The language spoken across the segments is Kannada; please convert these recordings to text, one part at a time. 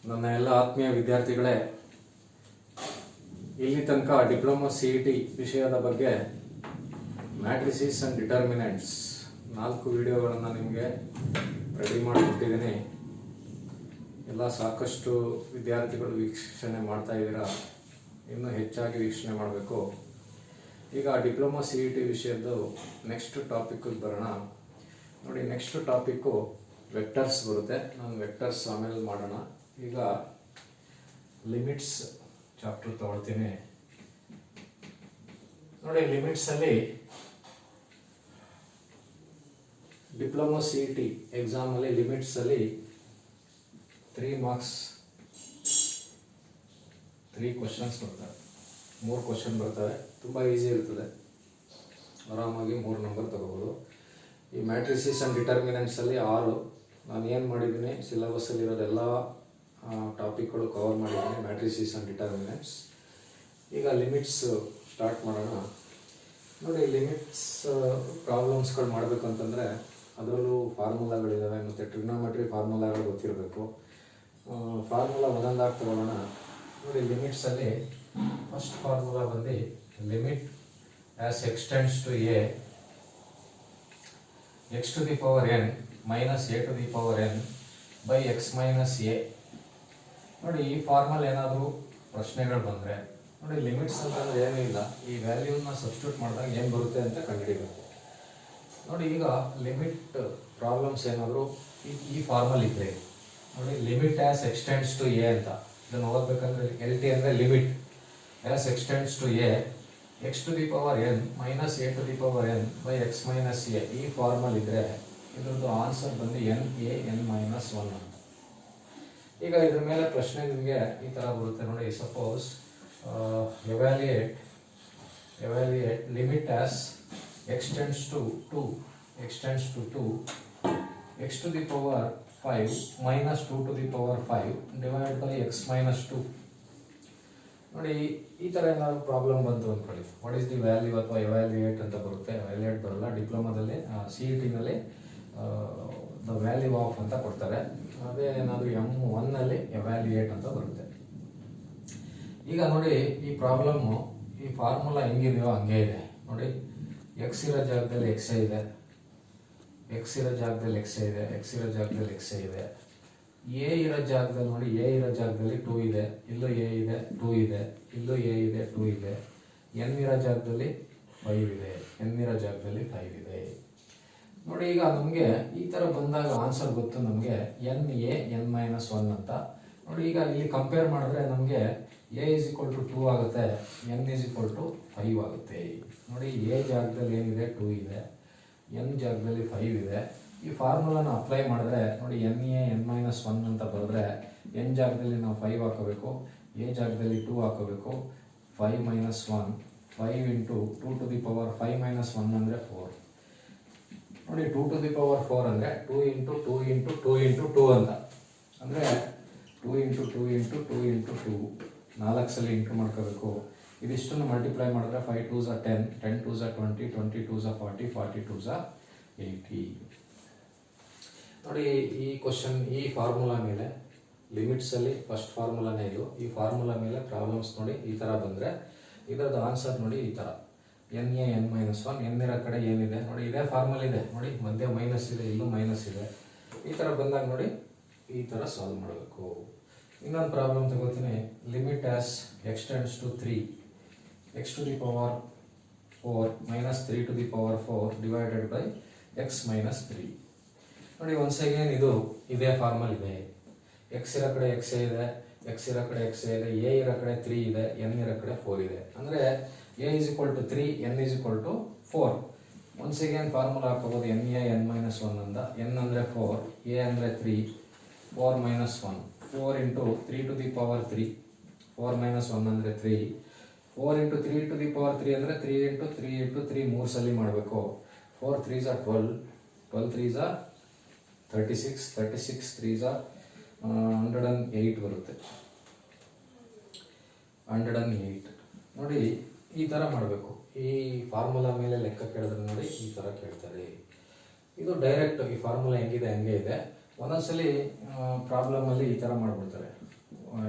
ನನ್ನ ಎಲ್ಲ ಆತ್ಮೀಯ ವಿದ್ಯಾರ್ಥಿಗಳೇ, ಇಲ್ಲಿ ತನಕ ಡಿಪ್ಲೊಮಾ CET ವಿಷಯದ ಬಗ್ಗೆ ಮ್ಯಾಟ್ರಿಸಿಸ್ ಅಂಡ್ ಡಿಟರ್ಮಿನೆಂಟ್ಸ್ 4 ವಿಡಿಯೋಗಳನ್ನು ನಿಮಗೆ ರೆಡಿ ಮಾಡಿಕೊಟ್ಟಿದ್ದೀನಿ. ಎಲ್ಲ ಸಾಕಷ್ಟು ವಿದ್ಯಾರ್ಥಿಗಳು ವೀಕ್ಷಣೆ ಮಾಡ್ತಾ ಇದ್ದೀರಾ, ಇನ್ನೂ ಹೆಚ್ಚಾಗಿ ವೀಕ್ಷಣೆ ಮಾಡಬೇಕು. ಈಗ ಡಿಪ್ಲೊಮಾ CET ವಿಷಯದ್ದು ನೆಕ್ಸ್ಟ್ ಟಾಪಿಕ್ಗೆ ಬರೋಣ. ನೋಡಿ, ನೆಕ್ಸ್ಟ್ ಟಾಪಿಕ್ಕು ವೆಕ್ಟರ್ಸ್ ಬರುತ್ತೆ. ನಾನು ವೆಕ್ಟರ್ಸ್ ಆಮೇಲೆ ಮಾಡೋಣ. ಈಗ ಲಿಮಿಟ್ಸ್ ಚಾಪ್ಟರ್ ತಗೊಳ್ತೀನಿ. ನೋಡಿ, ಲಿಮಿಟ್ಸಲ್ಲಿ ಡಿಪ್ಲೊಮಾ CET ಎಕ್ಸಾಮಲ್ಲಿ ಲಿಮಿಟ್ಸಲ್ಲಿ 3 ಮಾರ್ಕ್ಸ್ 3 ಕ್ವಶನ್ಸ್ ಬರ್ತವೆ. 3 ಕ್ವಶನ್ ಬರ್ತವೆ. ತುಂಬ ಈಸಿ ಇರ್ತದೆ, ಆರಾಮಾಗಿ 3 ನಂಬರ್ ತಗೋಬೋದು. ಈ ಮ್ಯಾಟ್ರಿಸಿಸ್ ಆ್ಯಂಡ್ ಡಿಟರ್ಮಿನೆಂಟ್ಸಲ್ಲಿ 6. ನಾನು ಏನು ಮಾಡಿದ್ದೀನಿ, ಸಿಲೆಬಸ್ಸಲ್ಲಿರೋದೆಲ್ಲ ಟಾಪಿಕ್ಗಳು ಕವರ್ ಮಾಡಿದ್ದೀನಿ, ಮ್ಯಾಟ್ರಿಸಿಸ್ ಆ್ಯಂಡ್ ಡಿಟರ್ಮಿನೆಂಟ್ಸ್. ಈಗ ಲಿಮಿಟ್ಸ್ ಸ್ಟಾರ್ಟ್ ಮಾಡೋಣ. ನೋಡಿ, ಲಿಮಿಟ್ಸ್ ಪ್ರಾಬ್ಲಮ್ಸ್ಗಳು ಮಾಡಬೇಕು ಅಂತಂದರೆ ಅದರಲ್ಲೂ ಫಾರ್ಮುಲಾಗಳಿದ್ದಾವೆ ಮತ್ತು ಟ್ರಿಗ್ನೋಮೆಟ್ರಿ ಫಾರ್ಮುಲಾಗಳು ಗೊತ್ತಿರಬೇಕು. ಫಾರ್ಮುಲಾ ಒಂದೊಂದಾಗಿ ತಗೊಳ್ಳೋಣ. ನೋಡಿ, ಲಿಮಿಟ್ಸಲ್ಲಿ ಫಸ್ಟ್ ಫಾರ್ಮುಲಾ ಬಂದು limit as x tends to a x to the power n minus a to the power n by x minus a. ನೋಡಿ, ಈ ಫಾರ್ಮಲ್ ಏನಾದರೂ ಪ್ರಶ್ನೆಗಳು ಬಂದರೆ ನೋಡಿ, ಲಿಮಿಟ್ಸ್ ಅಂತಂದರೆ ಏನೂ ಇಲ್ಲ, ಈ ವ್ಯಾಲ್ಯೂನ ಸಬ್ಸ್ಟಿಟ್ಯೂಟ್ ಮಾಡಿದಾಗ ಏನು ಬರುತ್ತೆ ಅಂತ ಕಂಡುಹಿಡಿಬೇಕು. ನೋಡಿ, ಈಗ ಲಿಮಿಟ್ ಪ್ರಾಬ್ಲಮ್ಸ್ ಏನಾದರೂ ಈ ಫಾರ್ಮಲ್ ಇದ್ದರೆ ನೋಡಿ, limit as x tends to a ಅಂತ ಇದನ್ನು ಓದಬೇಕಂದ್ರೆ LT ಅಂದರೆ limit as x tends to a x to the power n minus a to the power n by x minus a. ಈ ಫಾರ್ಮಲ್ ಇದ್ದರೆ ಇದರದ್ದು ಆನ್ಸರ್ ಬಂದು n minus 1 ಅಂತ. ಈಗ ಇದ್ರ ಮೇಲೆ ಪ್ರಶ್ನೆ ನಿಮಗೆ ಈ ಥರ ಬರುತ್ತೆ. ನೋಡಿ, suppose evaluate limit as x tends to 2 x to the power 5 minus 2 to the power 5 divided by x minus 2. ನೋಡಿ, ಈ ಥರ ಏನಾದ್ರು ಪ್ರಾಬ್ಲಮ್ ಬಂತು ಅಂದ್ಕೊಳ್ಳಿ, ವಾಟ್ ಈಸ್ ದಿ ವ್ಯಾಲ್ಯೂ ಅಥವಾ ಎವ್ಯಾಲ್ಯೂಯೇಟ್ ಅಂತ ಬರುತ್ತೆ. ಎವ್ಯಾಲ್ಯೂಯೇಟ್ ಬರಲ್ಲ, ಡಿಪ್ಲೊಮಾದಲ್ಲಿ CET-ನಲ್ಲಿ ದ ವ್ಯಾಲ್ಯೂ ಆಫ್ ಅಂತ ಕೊಡ್ತಾರೆ. ಅದೇ ಏನಾದರೂ M1ನಲ್ಲಿ ಎವ್ಯಾಲ್ಯೂಯೇಟ್ ಅಂತ ಬರುತ್ತೆ. ಈಗ ನೋಡಿ, ಈ ಪ್ರಾಬ್ಲಮ್ಮು ಈ ಫಾರ್ಮುಲಾ ಹೆಂಗಿದೆಯೋ ಹಂಗೆ ಇದೆ. ನೋಡಿ, ಎಕ್ಸ್ ಇರೋ ಜಾಗದಲ್ಲಿ ಎಕ್ಸೇ ಇದೆ, ಎಕ್ಸ್ ಇರೋ ಜಾಗದಲ್ಲಿ ಎಕ್ಸೇ ಇದೆ, ಎಕ್ಸ್ ಇರೋ ಜಾಗದಲ್ಲಿ ಎಕ್ಸೇ ಇದೆ. ಎ ಇರೋ ಜಾಗದಲ್ಲಿ ನೋಡಿ, ಎ ಇರೋ ಜಾಗದಲ್ಲಿ 2 ಇದೆ, ಇಲ್ಲೂ ಎ ಇದೆ, 2 ಇದೆ, ಇಲ್ಲೂ ಎ ಇದೆ, 2 ಇದೆ. ಎನ್ ಇರೋ ಜಾಗದಲ್ಲಿ 5 ಇದೆ, ಎನ್ ಇರೋ ಜಾಗದಲ್ಲಿ 5 ಇದೆ. ನೋಡಿ, ಈಗ ನಮಗೆ ಈ ಥರ ಬಂದಾಗ ಆನ್ಸರ್ ಗೊತ್ತು ನಮಗೆ n-1 ಅಂತ. ನೋಡಿ, ಈಗ ಇಲ್ಲಿ ಕಂಪೇರ್ ಮಾಡಿದ್ರೆ ನಮಗೆ a = 2 ಆಗುತ್ತೆ, n = 5 ಆಗುತ್ತೆ. ನೋಡಿ, ಎ ಜಾಗದಲ್ಲಿ ಏನಿದೆ 2 ಇದೆ, n ಜಾಗದಲ್ಲಿ 5 ಇದೆ. ಈ ಫಾರ್ಮುಲಾನ ಅಪ್ಲೈ ಮಾಡಿದ್ರೆ ನೋಡಿ, n-1 ಅಂತ ಬರೆದ್ರೆ n ಜಾಗದಲ್ಲಿ ನಾವು 5 ಹಾಕೋಬೇಕು, ಎ ಜಾಗದಲ್ಲಿ 2 ಹಾಕೋಬೇಕು. 5 - 1 5 × 2 to the power 5 - 1 ಅಂದರೆ 4. ನೋಡಿ, 2 to the power 4 ಅಂದರೆ 2 × 2 × 2 × 2 ಅಂತ, ಅಂದರೆ 2 × 2 × 2 × 2 4 ಸಲ ಇಂಟು ಮಾಡ್ಕೋಬೇಕು. ಇದಿಷ್ಟನ್ನು ಮಲ್ಟಿಪ್ಲೈ ಮಾಡಿದ್ರೆ 5 × 2 = 10, 10 × 2 = 20, 20 × 2 = 40, 40 × 2 = 80. ನೋಡಿ, ಈ ಕ್ವಶನ್ ಈ ಫಾರ್ಮುಲಾ ಮೇಲೆ ಲಿಮಿಟ್ಸಲ್ಲಿ ಫಸ್ಟ್ ಫಾರ್ಮುಲಾನೇ ಇದು. ಈ ಫಾರ್ಮುಲಾ ಮೇಲೆ ಪ್ರಾಬ್ಲಮ್ಸ್ ನೋಡಿ ಈ ಥರ ಬಂದರೆ ಇದರದ್ದು ಆನ್ಸರ್ ನೋಡಿ ಈ ಥರ n-1. n ಇರೋ ಕಡೆ ಏನಿದೆ ನೋಡಿ, ಇದೇ ಫಾರ್ಮಲ್ ಇದೆ. ನೋಡಿ, ಮಧ್ಯ ಮೈನಸ್ ಇದೆ, ಇಲ್ಲೂ ಮೈನಸ್ ಇದೆ. ಈ ಥರ ಬಂದಾಗ ನೋಡಿ ಈ ಥರ ಸಾಲ್ವ್ ಮಾಡಬೇಕು. ಇನ್ನೊಂದು ಪ್ರಾಬ್ಲಮ್ ತಗೋತೀನಿ. Limit as x tends to 3 x to the power 4 minus 3 to the power 4 divided by x minus 3. ನೋಡಿ, ಒನ್ಸ್ ಅಗೇನ್ ಇದು ಇದೇ ಫಾರ್ಮಲ್ ಇದೆ. ಎಕ್ಸ್ ಇರೋ ಕಡೆ ಎಕ್ಸೇ ಇದೆ, ಎಕ್ಸ್ ಇರೋ ಕಡೆ ಎಕ್ಸೇ ಇದೆ, ಎ ಇರೋ ಕಡೆ 3 ಇದೆ, ಎನ್ ಇರೋ ಕಡೆ 4 ಇದೆ. ಅಂದರೆ a = 3, n = 4. Once again formula ಹಾಕೋಬೋದು n-1 ಅಂದ. n ಅಂದರೆ 4, a ಅಂದರೆ 3, 4 - 1 4 × 3 to the power 3, 4 - 1 ಅಂದರೆ 3, 4 × 3 to the power 3 ಅಂದರೆ 3 × 3 × 3 3 ಸಲ ಮಾಡಬೇಕು. 4 × 3 = 12, 12 × 3 = 36, 36 × 3 = 108 ಬರುತ್ತೆ, 108. ನೋಡಿ, ಈ ಥರ ಮಾಡಬೇಕು. ಈ ಫಾರ್ಮುಲಾ ಮೇಲೆ ಲೆಕ್ಕ ಕೇಳಿದ್ರೆ ನೋಡಿ ಈ ಥರ ಕೇಳ್ತಾರೆ. ಇದು ಡೈರೆಕ್ಟ್ ಈ ಫಾರ್ಮುಲಾ ಹೆಂಗಿದೆ ಹಂಗೆ ಇದೆ. ಒಂದೊಂದ್ಸಲಿ ಪ್ರಾಬ್ಲಮಲ್ಲಿ ಈ ಥರ ಮಾಡಿಬಿಡ್ತಾರೆ.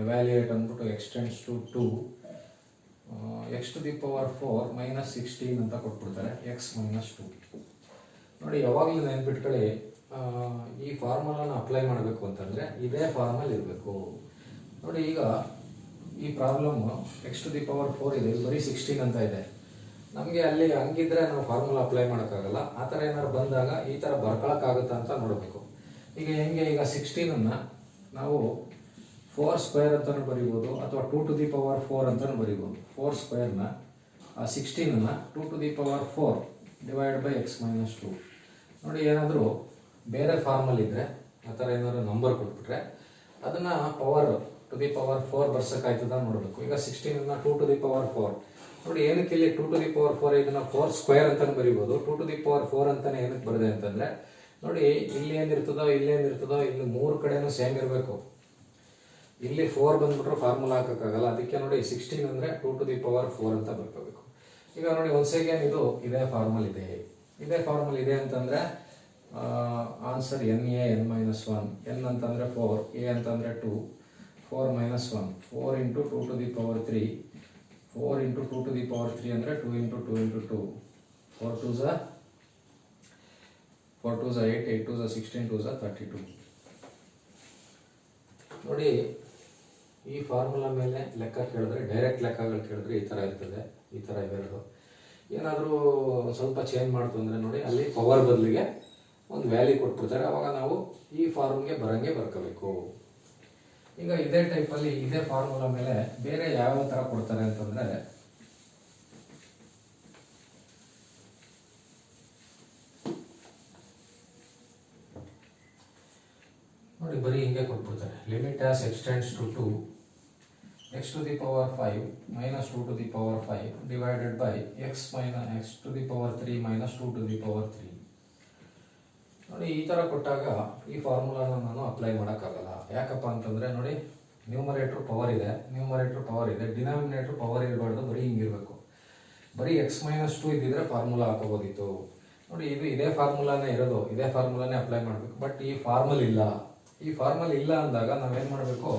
ಎವ್ಯಾಲ್ಯೂಯೇಟ್ ಅಂದ್ಬಿಟ್ಟು x tends to 2 x to the power 4 minus 16 ಅಂತ ಕೊಟ್ಬಿಡ್ತಾರೆ ಎಕ್ಸ್ ಮೈನಸ್ 2. ನೋಡಿ ಯಾವಾಗಲೂ ನೆನ್ಪಿಟ್ಕೊಳ್ಳಿ, ಈ ಫಾರ್ಮುಲಾನ ಅಪ್ಲೈ ಮಾಡಬೇಕು ಅಂತಂದರೆ ಇದೇ ಫಾರ್ಮಲ್ಲಿ ಇರಬೇಕು. ನೋಡಿ ಈಗ ಈ problem x to the power 4 ಇದೆ, ಇದು ಬರೀ 16 ಅಂತ ಇದೆ. ನಮಗೆ ಅಲ್ಲಿ ಹಂಗಿದ್ರೆ ನಾವು ಫಾರ್ಮುಲಾ ಅಪ್ಲೈ ಮಾಡೋಕ್ಕಾಗಲ್ಲ. ಆ ಥರ ಏನಾದ್ರು ಬಂದಾಗ ಈ ಥರ ಬರ್ಕೊಳಕ್ಕಾಗುತ್ತಾ ಅಂತ ನೋಡಬೇಕು. ಈಗ ಹೆಂಗೆ, ಈಗ 16ಅನ್ನು ನಾವು 4 ಸ್ಕ್ವೇರ್ ಅಂತಲೂ ಬರಿಬೋದು ಅಥವಾ 2 ಟು ದಿ ಪವರ್ 4 ಅಂತಲೂ ಬರಿಬೋದು. 4 ಸ್ಕ್ವೇರ್ನ 16ಅನ್ನು 2 to the power 4 divide by x minus 2. ನೋಡಿ ಏನಾದರೂ ಬೇರೆ ಫಾರ್ಮಲ್ಲಿ ಇದ್ದರೆ ಆ ಥರ ಏನಾದರೂ ನಂಬರ್ ಕೊಟ್ಬಿಟ್ರೆ ಅದನ್ನು ಪವರ್ ಟು ದಿ ಪವರ್ 4 ಬರ್ಸೋಕ್ಕಾಯ್ತದ ನೋಡಬೇಕು. ಈಗ 16ಅನ್ನು 2 ಟು ದಿ ಪವರ್ 4 ನೋಡಿ, ಏನಕ್ಕೆ ಇಲ್ಲಿ 2 ಟು ದಿ ಪವರ್ 4 ಇದನ್ನು 4 ಸ್ಕ್ವೇರ್ ಅಂತಲೂ ಬರಿಬೋದು. 2 ಟು ದಿ ಪವರ್ 4 ಅಂತಲೇ ಏನಕ್ಕೆ ಬರದೆ ಅಂತಂದರೆ ನೋಡಿ ಇಲ್ಲಿ ಏನಿರ್ತದೋ ಇಲ್ಲಿ 3 ಕಡೆನೂ ಸೇಮ್ ಇರಬೇಕು. ಇಲ್ಲಿ 4 ಬಂದ್ಬಿಟ್ರೆ ಫಾರ್ಮುಲಾ ಹಾಕೋಕ್ಕಾಗಲ್ಲ. ಅದಕ್ಕೆ ನೋಡಿ 16 ಅಂದರೆ 2 ಟು ದಿ ಪವರ್ 4 ಅಂತ ಬರ್ಕೋಬೇಕು. ಈಗ ನೋಡಿ ಒನ್ಸ್ ಅಗೇನ್ ಇದು ಇದೇ ಫಾರ್ಮಲ್ ಇದೆ ಅಂತಂದರೆ answer n a n minus 1. N ಅಂತಂದರೆ 4, ಎ ಅಂತಂದರೆ 2, 4 minus 1, 4 into 2 to the power 3, 4 into 2 to the power 3 ಅಂದರೆ 2 ಇಂಟು 2 ಇಂಟು 2, 4 2 ಝ 8, 8 2 ಝ 16, 2 ಝ 32. ನೋಡಿ ಈ ಫಾರ್ಮುಲಾ ಮೇಲೆ ಲೆಕ್ಕ ಕೇಳಿದ್ರೆ, ಡೈರೆಕ್ಟ್ ಲೆಕ್ಕಗಳು ಕೇಳಿದ್ರೆ ಈ ಥರ ಇರ್ತದೆ, ಈ ಥರ ಇವೆರಡು. ಏನಾದರೂ ಸ್ವಲ್ಪ ಚೇಂಜ್ ಮಾಡ್ತು ಅಂದರೆ ನೋಡಿ ಅಲ್ಲಿ ಪವರ್ ಬದಲಿಗೆ ಒಂದು ವ್ಯಾಲ್ಯೂ ಕೊಟ್ಬಿಡ್ತಾರೆ. ಅವಾಗ ನಾವು ಈ ಫಾರ್ಮ್ಗೆ ಬರಂಗೆ ಬರ್ಕೋಬೇಕು. ಈಗ ಇದೇ ಟೈಪಲ್ಲಿ ಇದೇ ಫಾರ್ಮುಲಾ ಮೇಲೆ ಬೇರೆ ಯಾವ ಥರ ಕೊಡ್ತಾರೆ ಅಂತಂದರೆ ನೋಡಿ ಬರೀ ಹಿಂಗೆ ಕೊಟ್ಬಿಡ್ತಾರೆ. Limit as x tends to 2 x to the power 5 minus 2 to the power 5 divided by x to the power 3 minus 2 to the power 3. ನೋಡಿ ಈ ಥರ ಕೊಟ್ಟಾಗ ಈ ಫಾರ್ಮುಲಾನ ನಾನು ಅಪ್ಲೈ ಮಾಡೋಕ್ಕಾಗಲ್ಲ. ಯಾಕಪ್ಪ ಅಂತಂದರೆ ನೋಡಿ ನ್ಯೂಮರೇಟ್ರ್ ಪವರ್ ಇದೆ, ಡಿನಾಮಿನೇಟ್ರ್ ಪವರ್ ಇರಬಾರ್ದು, ಬರೀ ಹಿಂಗಿರಬೇಕು. ಬರೀ ಎಕ್ಸ್ ಮೈನಸ್ 2 ಇದ್ದಿದ್ರೆ ಫಾರ್ಮುಲಾ ಹಾಕೋಬೋದಿತ್ತು. ನೋಡಿ ಇದು ಇದೇ ಫಾರ್ಮುಲಾನೇ ಇರೋದು, ಇದೇ ಫಾರ್ಮುಲಾನೇ ಅಪ್ಲೈ ಮಾಡಬೇಕು. ಬಟ್ ಈ ಫಾರ್ಮಲ್ ಇಲ್ಲ ಅಂದಾಗ ನಾವೇನು ಮಾಡಬೇಕು,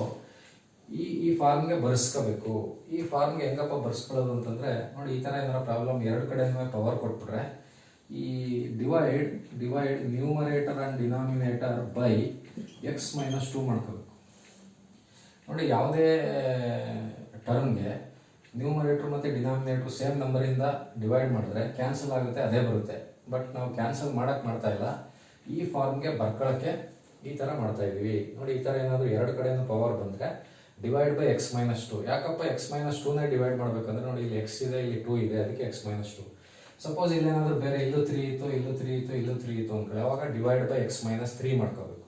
ಈ ಫಾರ್ಮ್ಗೆ ಬರ್ಸ್ಕೋಬೇಕು. ಈ ಫಾರ್ಮ್ಗೆ ಹೆಂಗಪ್ಪ ಬರ್ಸ್ಕೊಳ್ಳೋದು ಅಂತಂದರೆ ನೋಡಿ ಈ ಥರ ಏನಾರ ಪ್ರಾಬ್ಲಮ್ ಎರಡು ಕಡೆನೂ ಪವರ್ ಕೊಟ್ಬಿಟ್ರೆ ಈ divide numerator and denominator by x minus 2 ಮಾಡ್ಕೋಬೇಕು. ನೋಡಿ ಯಾವುದೇ ಟರ್ಮ್ಗೆ ನ್ಯೂಮರೇಟರ್ ಮತ್ತು ಡಿನಾಮಿನೇಟರ್ ಸೇಮ್ ನಂಬರಿಂದ ಡಿವೈಡ್ ಮಾಡಿದ್ರೆ ಕ್ಯಾನ್ಸಲ್ ಆಗುತ್ತೆ, ಅದೇ ಬರುತ್ತೆ. ಬಟ್ ನಾವು ಕ್ಯಾನ್ಸಲ್ ಮಾಡ್ತಾ ಇಲ್ಲ, ಈ ಫಾರ್ಮ್ಗೆ ಬರ್ಕೊಳ್ಳೋಕ್ಕೆ ಈ ಥರ ಮಾಡ್ತಾ ಇದ್ದೀವಿ. ನೋಡಿ ಈ ಥರ ಏನಾದರೂ ಎರಡು ಕಡೆಯಿಂದ ಪವರ್ ಬಂದರೆ ಡಿವೈಡ್ ಬೈ ಎಕ್ಸ್ ಮೈನಸ್ 2. ಯಾಕಪ್ಪ ಎಕ್ಸ್ ಮೈನಸ್ 2ನೇ ಡಿವೈಡ್ ಮಾಡಬೇಕಂದ್ರೆ ನೋಡಿ ಇಲ್ಲಿ ಎಕ್ಸ್ ಇದೆ, ಇಲ್ಲಿ 2 ಇದೆ, ಅದಕ್ಕೆ ಎಕ್ಸ್ ಮೈನಸ್ 2. ಸಪೋಸ್ ಇಲ್ಲೇನಾದರೂ ಬೇರೆ ಇಲ್ಲೂ 3 ಇತ್ತು ಅಂದ್ಕೊಳ್ಳಿ, ಅವಾಗ ಡಿವೈಡ್ ಬೈ ಎಕ್ಸ್ ಮೈನಸ್ 3 ಮಾಡ್ಕೋಬೇಕು.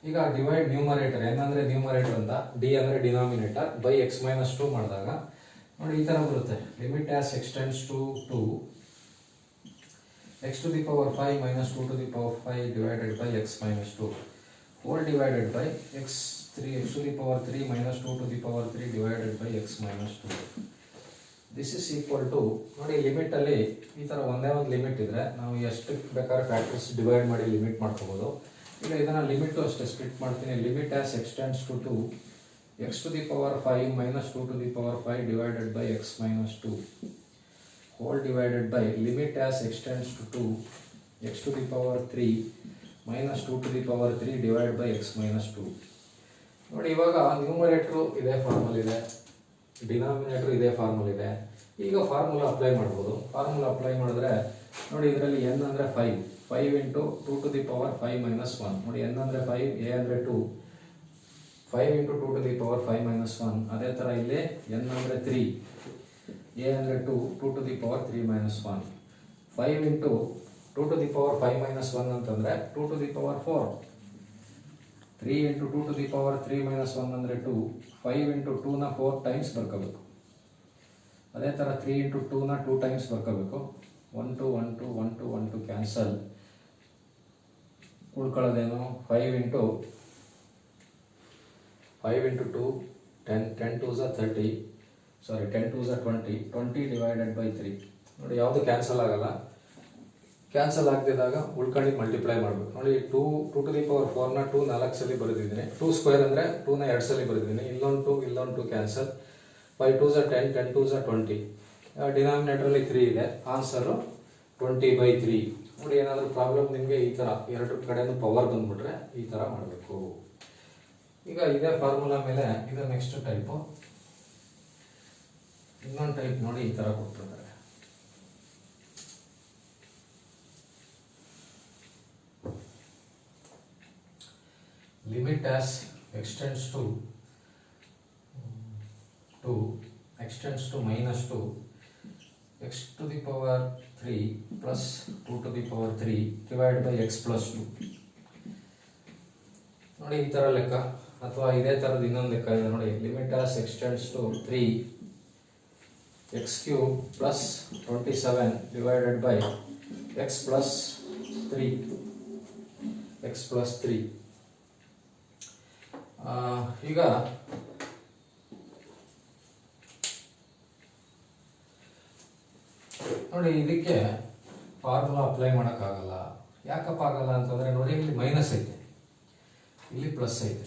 ಈಗ ಡಿವೈಡ್ ನ್ಯೂಮರೇಟರ್, ಎನ್ ಅಂದರೆ ನ್ಯೂಮರೇಟರ್ ಅಂತ, ಡಿ ಅಂದರೆ ಡಿನಾಮಿನೇಟರ್, ಬೈ ಎಕ್ಸ್ ಮೈನಸ್ 2 ಮಾಡಿದಾಗ ನೋಡಿ ಈ ಥರ ಬರುತ್ತೆ. Limit as x tends to 2 x to the power 5 minus 2 to the power 5 divided by x minus 2 whole divided by x to the power 3 minus 2 to the power 3 divided by x minus 2. This is equal to ನೋಡಿ ಲಿಮಿಟಲ್ಲಿ ಈ ಥರ ಒಂದೇ ಒಂದು ಲಿಮಿಟ್ ಇದ್ದರೆ ನಾವು ಎಷ್ಟು ಬೇಕಾದ್ರೆ ಫ್ಯಾಕ್ಟರ್ಸ್ ಡಿವೈಡ್ ಮಾಡಿ ಲಿಮಿಟ್ ಮಾಡ್ಕೋಬೋದು. ಈಗ ಇದನ್ನು ಲಿಮಿಟು ಅಷ್ಟೇ ಸ್ಪ್ಲಿಟ್ ಮಾಡ್ತೀನಿ. Limit as x tends to 2 x to the power 5 minus 2 to the power 5 divided by x minus 2 whole divided by limit as x tends to 2 x to the power 3 minus 2 to the power 3 divide by x minus 2. ನೋಡಿ ಇವಾಗ ನ್ಯೂಮರೇಟ್ರು ಇದೇ ಫಾರ್ಮಲ್ ಇದೆ, ಡಿನಾಮಿನೇಟ್ರು ಇದೇ ಫಾರ್ಮಲ್ ಇದೆ. ಈಗ ಫಾರ್ಮುಲಾ ಅಪ್ಲೈ ಮಾಡ್ಬೋದು. ಫಾರ್ಮುಲಾ ಅಪ್ಲೈ ಮಾಡಿದ್ರೆ ನೋಡಿ ಇದರಲ್ಲಿ ಎನ್ ಅಂದರೆ 5 into 2 to the power 5 minus 1. ನೋಡಿ ಎನ್ ಅಂದರೆ 5, ಎ ಅಂದರೆ 2, 5 into 2 to the power 5 minus 1. ಅದೇ ಥರ ಇಲ್ಲಿ ಎನ್ ಅಂದರೆ 3, ಎ ಅಂದರೆ 2, 2 to the power 3 minus 1. 5 into 2 to the power 5 minus 1 ಅಂತಂದರೆ 2 to the power 4. 3 into 2 to the power 3 minus 1 ಅಂದರೆ 2. 5 ಇಂಟು 2ನ 4 ಟೈಮ್ಸ್ ಬರ್ಕೋಬೇಕು. ಅದೇ ಥರ 3 ಇಂಟು 2ನ 2 ಟೈಮ್ಸ್ ಬರ್ಕೋಬೇಕು. 1 2 1 2 1 2 1 2 ಕ್ಯಾನ್ಸಲ್. ಉಳ್ಕೊಳ್ಳೋದೇನು 5 ಇಂಟು 2 10 2 ಝ 30, 10 2 ಝ 20 ಡಿವೈಡೆಡ್ ಬೈ 3. ನೋಡಿ ಯಾವುದು ಕ್ಯಾನ್ಸಲ್ ಆಗಲ್ಲ. ಕ್ಯಾನ್ಸಲ್ ಆಗದಿದ್ದಾಗ ಉಳ್ಕೊಂಡಿದ್ದು ಮಲ್ಟಿಪ್ಲೈ ಮಾಡಬೇಕು. ನೋಡಿ 2 ಟು ದಿ ಪವರ್ 4ನ 2 4 ಸಲ ಬರೆದಿದ್ದೀನಿ. 2 ಸ್ಕ್ವೇರ್ ಅಂದರೆ 2ನ 2 ಸಲ ಬರೆದಿದ್ದೀನಿ. ಇಲ್ಲೊಂದು 2 ಕ್ಯಾನ್ಸಲ್. 5 2s 10 10 2s 20. ಡಿನಾಮಿನೇಟ್ರಲ್ಲಿ 3 ಇದೆ. ಆನ್ಸರು 20/3. ನೋಡಿ ಏನಾದರೂ ಪ್ರಾಬ್ಲಮ್ ನಿಮಗೆ ಈ ಥರ ಎರಡು ಕಡೆನೂ ಪವರ್ ಬಂದ್ಬಿಟ್ರೆ ಈ ಥರ ಮಾಡಬೇಕು. ಈಗ ಇದೇ ಫಾರ್ಮುಲಾ ಮೇಲೆ ಇದು ನೆಕ್ಸ್ಟ್ ಟೈಪು. ಇನ್ನೊಂದು ಟೈಪ್ ನೋಡಿ ಈ ಥರ ಕೊಟ್ಟಿರ್ತಾರೆ. Limit as extends to -2 x to the power 3 plus 2 to the power 3 divided by x plus 2. ನೋಡಿ ಈ ಥರ ಲೆಕ್ಕ, ಅಥವಾ ಇದೇ ಥರದ ಇನ್ನೊಂದು ಲೆಕ್ಕ ಇದೆ ನೋಡಿ. Limit as extends to 3 x cube plus 27 divided by x plus 3. ಈಗ ನೋಡಿ ಇದಕ್ಕೆ ಫಾರ್ಮುಲಾ ಅಪ್ಲೈ ಮಾಡೋಕ್ಕಾಗಲ್ಲ. ಯಾಕಪ್ಪ ಆಗಲ್ಲ ಅಂತಂದರೆ ನೋಡಿ ಇಲ್ಲಿ ಮೈನಸ್ ಐತೆ, ಇಲ್ಲಿ ಪ್ಲಸ್ ಐತೆ.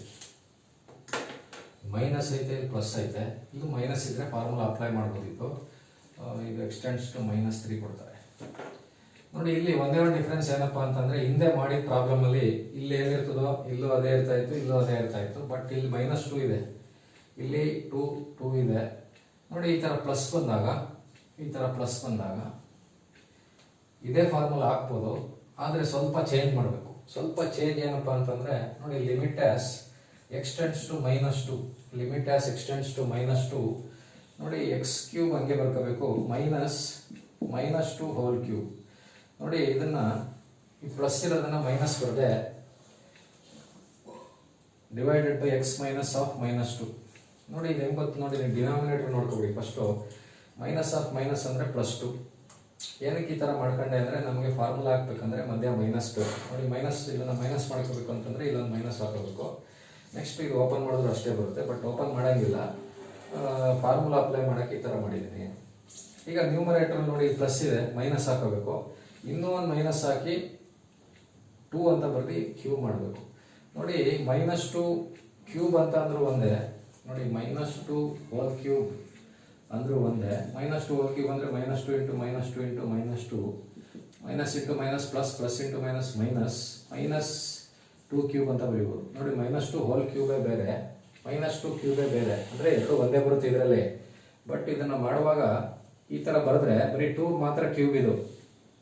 ಮೈನಸ್ ಐತೆ, ಇಲ್ಲಿ ಪ್ಲಸ್ ಐತೆ. ಇದು ಮೈನಸ್ ಇದ್ದರೆ ಫಾರ್ಮುಲಾ ಅಪ್ಲೈ ಮಾಡ್ಬೋದಿತ್ತು. ಈಗ ಎಕ್ಸ್ಟೆಂಡ್ಸ್ ಟು -3 ಕೊಡ್ತಾರೆ. ನೋಡಿ ಇಲ್ಲಿ ಒಂದೇ ಒಂದು ಡಿಫ್ರೆನ್ಸ್ ಏನಪ್ಪ ಅಂತಂದರೆ ಹಿಂದೆ ಮಾಡಿದ ಪ್ರಾಬ್ಲಮಲ್ಲಿ ಇಲ್ಲಿ ಏನಿರ್ತದೋ ಇಲ್ಲೂ ಅದೇ ಇರ್ತಾ ಇತ್ತು, ಇಲ್ಲೂ ಅದೇ ಇರ್ತಾ ಇತ್ತು. ಬಟ್ ಇಲ್ಲಿ -2 ಇದೆ, ಇಲ್ಲಿ 2 ಇದೆ. ನೋಡಿ ಈ ಥರ ಪ್ಲಸ್ ಬಂದಾಗ ಇದೇ ಫಾರ್ಮುಲಾ ಹಾಕ್ಬೋದು, ಆದರೆ ಸ್ವಲ್ಪ ಚೇಂಜ್ ಮಾಡಬೇಕು. ಸ್ವಲ್ಪ ಚೇಂಜ್ ಏನಪ್ಪ ಅಂತಂದರೆ ನೋಡಿ ಲಿಮಿಟ್ ಆಸ್ ಎಕ್ಸ್ಟೆಂಡ್ಸ್ ಟು -2 ನೋಡಿ ಎಕ್ಸ್ ಕ್ಯೂಬ್ ಹಂಗೆ ಬರ್ಕೋಬೇಕು, -2 ಹೋಲ್ ಕ್ಯೂಬ್. ನೋಡಿ ಇದನ್ನ ಈ ಪ್ಲಸ್ ಇರೋದನ್ನ ಮೈನಸ್ ಬರದೆ divided by x minus of -2. ನೋಡಿ ಇದು ಹೆಂಗೆ ಗೊತ್ತು ನೋಡಿ, ನೀವು ಡಿನಾಮಿನೇಟರ್ ನೋಡ್ಕೋಬೇಕು ಫಸ್ಟು. ಮೈನಸ್ ಆಫ್ ಮೈನಸ್ ಅಂದರೆ +2. ಏನಕ್ಕೆ ಈ ಥರ ಮಾಡ್ಕೊಂಡೆ ಅಂದರೆ ನಮಗೆ ಫಾರ್ಮುಲಾ ಹಾಕ್ಬೇಕಂದ್ರೆ ಮಧ್ಯ ಮೈನಸ್ ಬೇಕು. ನೋಡಿ ಇದನ್ನು ಮೈನಸ್ ಮಾಡ್ಕೋಬೇಕು ಅಂತಂದರೆ ಇಲ್ಲೊಂದು ಮೈನಸ್ ಹಾಕೋಬೇಕು. ನೆಕ್ಸ್ಟ್ ಇದು ಓಪನ್ ಮಾಡಿದ್ರು ಅಷ್ಟೇ ಬರುತ್ತೆ, ಬಟ್ ಓಪನ್ ಮಾಡೋಂಗಿಲ್ಲ. ಫಾರ್ಮುಲಾ ಅಪ್ಲೈ ಮಾಡೋಕ್ಕೆ ಈ ಥರ ಮಾಡಿದ್ದೀನಿ. ಈಗ ನ್ಯೂಮರೇಟರ್ ನೋಡಿ ಪ್ಲಸ್ ಇದೆ, ಮೈನಸ್ ಹಾಕೋಬೇಕು. ಇನ್ನೂ ಒಂದು ಮೈನಸ್ ಹಾಕಿ 2 ಅಂತ ಬರೆದು ಕ್ಯೂಬ್ ಮಾಡಬೇಕು. ನೋಡಿ -2 ಕ್ಯೂಬ್ ಅಂತ ಅಂದರೂ ಒಂದೇ. ನೋಡಿ -2 ಹೋಲ್ ಕ್ಯೂಬ್ ಅಂದರೂ ಒಂದೇ. -2 ಹೋಲ್ ಕ್ಯೂಬ್ ಅಂದರೆ -2 into -2 into -2 minus into minus plus plus into minus -2 cube ಅಂತ ಬರೀಬೋದು. ನೋಡಿ -2 ಹೋಲ್ ಕ್ಯೂಬೇ ಬೇರೆ, -2 ಕ್ಯೂಬೇ ಬೇರೆ, ಅಂದರೆ ಎರಡು ಒಂದೇ ಬರುತ್ತೆ ಇದರಲ್ಲಿ. ಬಟ್ ಇದನ್ನು ಮಾಡುವಾಗ ಈ ಥರ ಬರೆದ್ರೆ ಬರೀ 2 ಮಾತ್ರ ಕ್ಯೂಬ್ ಇದು.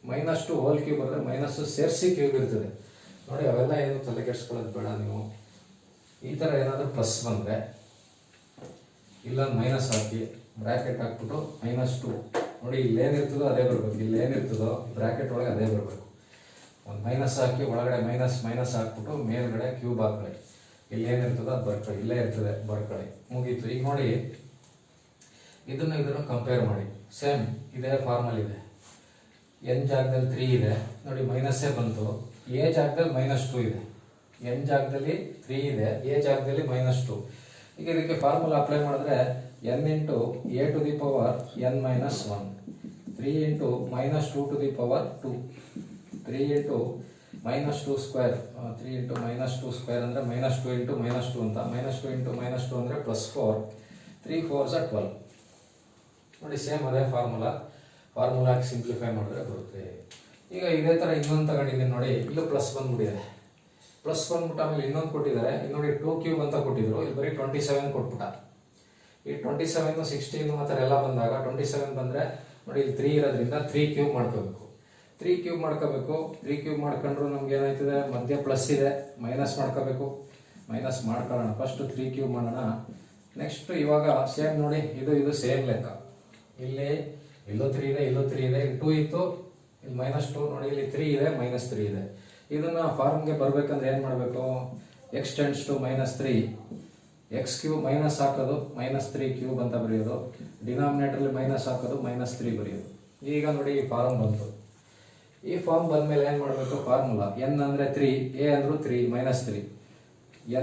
-2 ಹೋಲ್ ಕ್ಯೂಬ್ ಅಂದರೆ ಮೈನಸ್ ಸೇರಿಸಿ ಕ್ಯೂಬ್ ಇರ್ತದೆ. ನೋಡಿ ಅವೆಲ್ಲ ಏನು ತಲೆ ಕೆಡಿಸ್ಕೊಳ್ಳೋದು ಬೇಡ ನೀವು. ಈ ಥರ ಏನಾದರೂ ಪ್ಲಸ್ ಬಂದರೆ ಇಲ್ಲೊಂದು ಮೈನಸ್ ಹಾಕಿ ಬ್ರ್ಯಾಕೆಟ್ ಹಾಕ್ಬಿಟ್ಟು -2 ನೋಡಿ ಇಲ್ಲೇನಿರ್ತದೋ ಅದೇ ಬರಬೇಕು, ಇಲ್ಲೇನಿರ್ತದೋ ಬ್ರ್ಯಾಕೆಟ್ ಒಳಗೆ ಅದೇ ಬರಬೇಕು. ಒಂದು ಮೈನಸ್ ಹಾಕಿ ಒಳಗಡೆ ಮೈನಸ್ ಹಾಕ್ಬಿಟ್ಟು ಮೇಲ್ಗಡೆ ಕ್ಯೂಬ್ ಹಾಕೊಳ್ಳಿ. ಇಲ್ಲೇನಿರ್ತದೋ ಅದು ಬರ್ಕೊಳ್ಳಿ, ಇಲ್ಲೇ ಇರ್ತದೆ ಬರ್ಕೊಳ್ಳಿ, ಮುಗೀತು. ಈಗ ನೋಡಿ ಇದನ್ನು ಕಂಪೇರ್ ಮಾಡಿ. ಸೇಮ್ ಇದೇ ಫಾರ್ಮಲ್ ಇದೆ. n ಜಾಗದಲ್ಲಿ 3 ಇದೆ, ನೋಡಿ ಮೈನಸ್ಸೇ ಬಂತು. a ಜಾಗದಲ್ಲಿ -2 ಇದೆ, n ಜಾಗದಲ್ಲಿ 3 ಇದೆ, a ಜಾಗದಲ್ಲಿ -2. ಈಗ ಇದಕ್ಕೆ ಫಾರ್ಮುಲಾ ಅಪ್ಲೈ ಮಾಡಿದ್ರೆ n into a to the power n minus 1, 3 into -2 to the power 2, 3 into -2 square, 3 into -2 square ಅಂದರೆ -2 ಇಂಟು -2 ಅಂತ, -2 ಇಂಟು -2 ಅಂದರೆ +4, 3 4s 12. ನೋಡಿ ಸೇಮ್ ಅದೇ ಫಾರ್ಮುಲಾಗೆ ಸಿಂಪ್ಲಿಫೈ ಮಾಡಿದ್ರೆ ಬರುತ್ತೆ. ಈಗ ಇದೇ ಥರ ಇನ್ನೊಂದು ತಗೊಂಡಿದ್ದೀನಿ ನೋಡಿ, ಇಲ್ಲೂ ಪ್ಲಸ್ ಬಂದ್ಬಿಟ್ಟಿದೆ. ಪ್ಲಸ್ ಬಂದ್ಬಿಟ್ಟು ಆಮೇಲೆ ಇನ್ನೊಂದು ಕೊಟ್ಟಿದ್ದಾರೆ. ಇಲ್ಲಿ ನೋಡಿ 2 ಕ್ಯೂಬ್ ಅಂತ ಕೊಟ್ಟಿದ್ರು, ಇಲ್ಲಿ ಬರೀ 27 ಕೊಟ್ಬಿಟ್ಟ. ಈ 27 16 ಆ ಥರ ಎಲ್ಲ ಬಂದಾಗ 27 ಬಂದರೆ ನೋಡಿ ಇಲ್ಲಿ 3 ಇರೋದ್ರಿಂದ 3 ಕ್ಯೂಬ್ ಮಾಡ್ಕೋಬೇಕು. 3 ಕ್ಯೂಬ್ ಮಾಡ್ಕೊಂಡ್ರು ನಮ್ಗೆ ಏನಾಯ್ತದೆ, ಮಧ್ಯ ಪ್ಲಸ್ ಇದೆ, ಮೈನಸ್ ಮಾಡ್ಕೋಬೇಕು. ಮೈನಸ್ ಮಾಡ್ಕೊಳ್ಳೋಣ, ಫಸ್ಟ್ 3 ಕ್ಯೂಬ್ ಮಾಡೋಣ. ನೆಕ್ಸ್ಟ್ ಇವಾಗ ಸೇಮ್ ನೋಡಿ, ಇದು ಸೇಮ್ ಲೆಕ್ಕ. ಇಲ್ಲೂ 3 ಇದೆ, ಇಲ್ಲೂ 3 ಇದೆ, ಇಲ್ಲಿ 2 ಇತ್ತು, ಇಲ್ಲಿ -2 ನೋಡಿ, ಇಲ್ಲಿ 3 ಇದೆ, -3 ಇದೆ. ಇದನ್ನು ಫಾರ್ಮ್ಗೆ ಬರಬೇಕಂದ್ರೆ ಏನು ಮಾಡಬೇಕು, x tends to -3, x cube minus ಹಾಕೋದು -3 ಕ್ಯೂಬ್ ಅಂತ ಬರೆಯೋದು, ಡಿನಾಮಿನೇಟರ್ಲಿ ಮೈನಸ್ ಹಾಕೋದು -3 ಬರೆಯೋದು. ಈಗ ನೋಡಿ ಈ ಫಾರ್ಮ್ ಬಂತು. ಈ ಫಾರ್ಮ್ ಬಂದಮೇಲೆ ಏನು ಮಾಡಬೇಕು, ಫಾರ್ಮುಲಾ n ಅಂದರೆ 3, a ಅಂದರೂ 3, -3,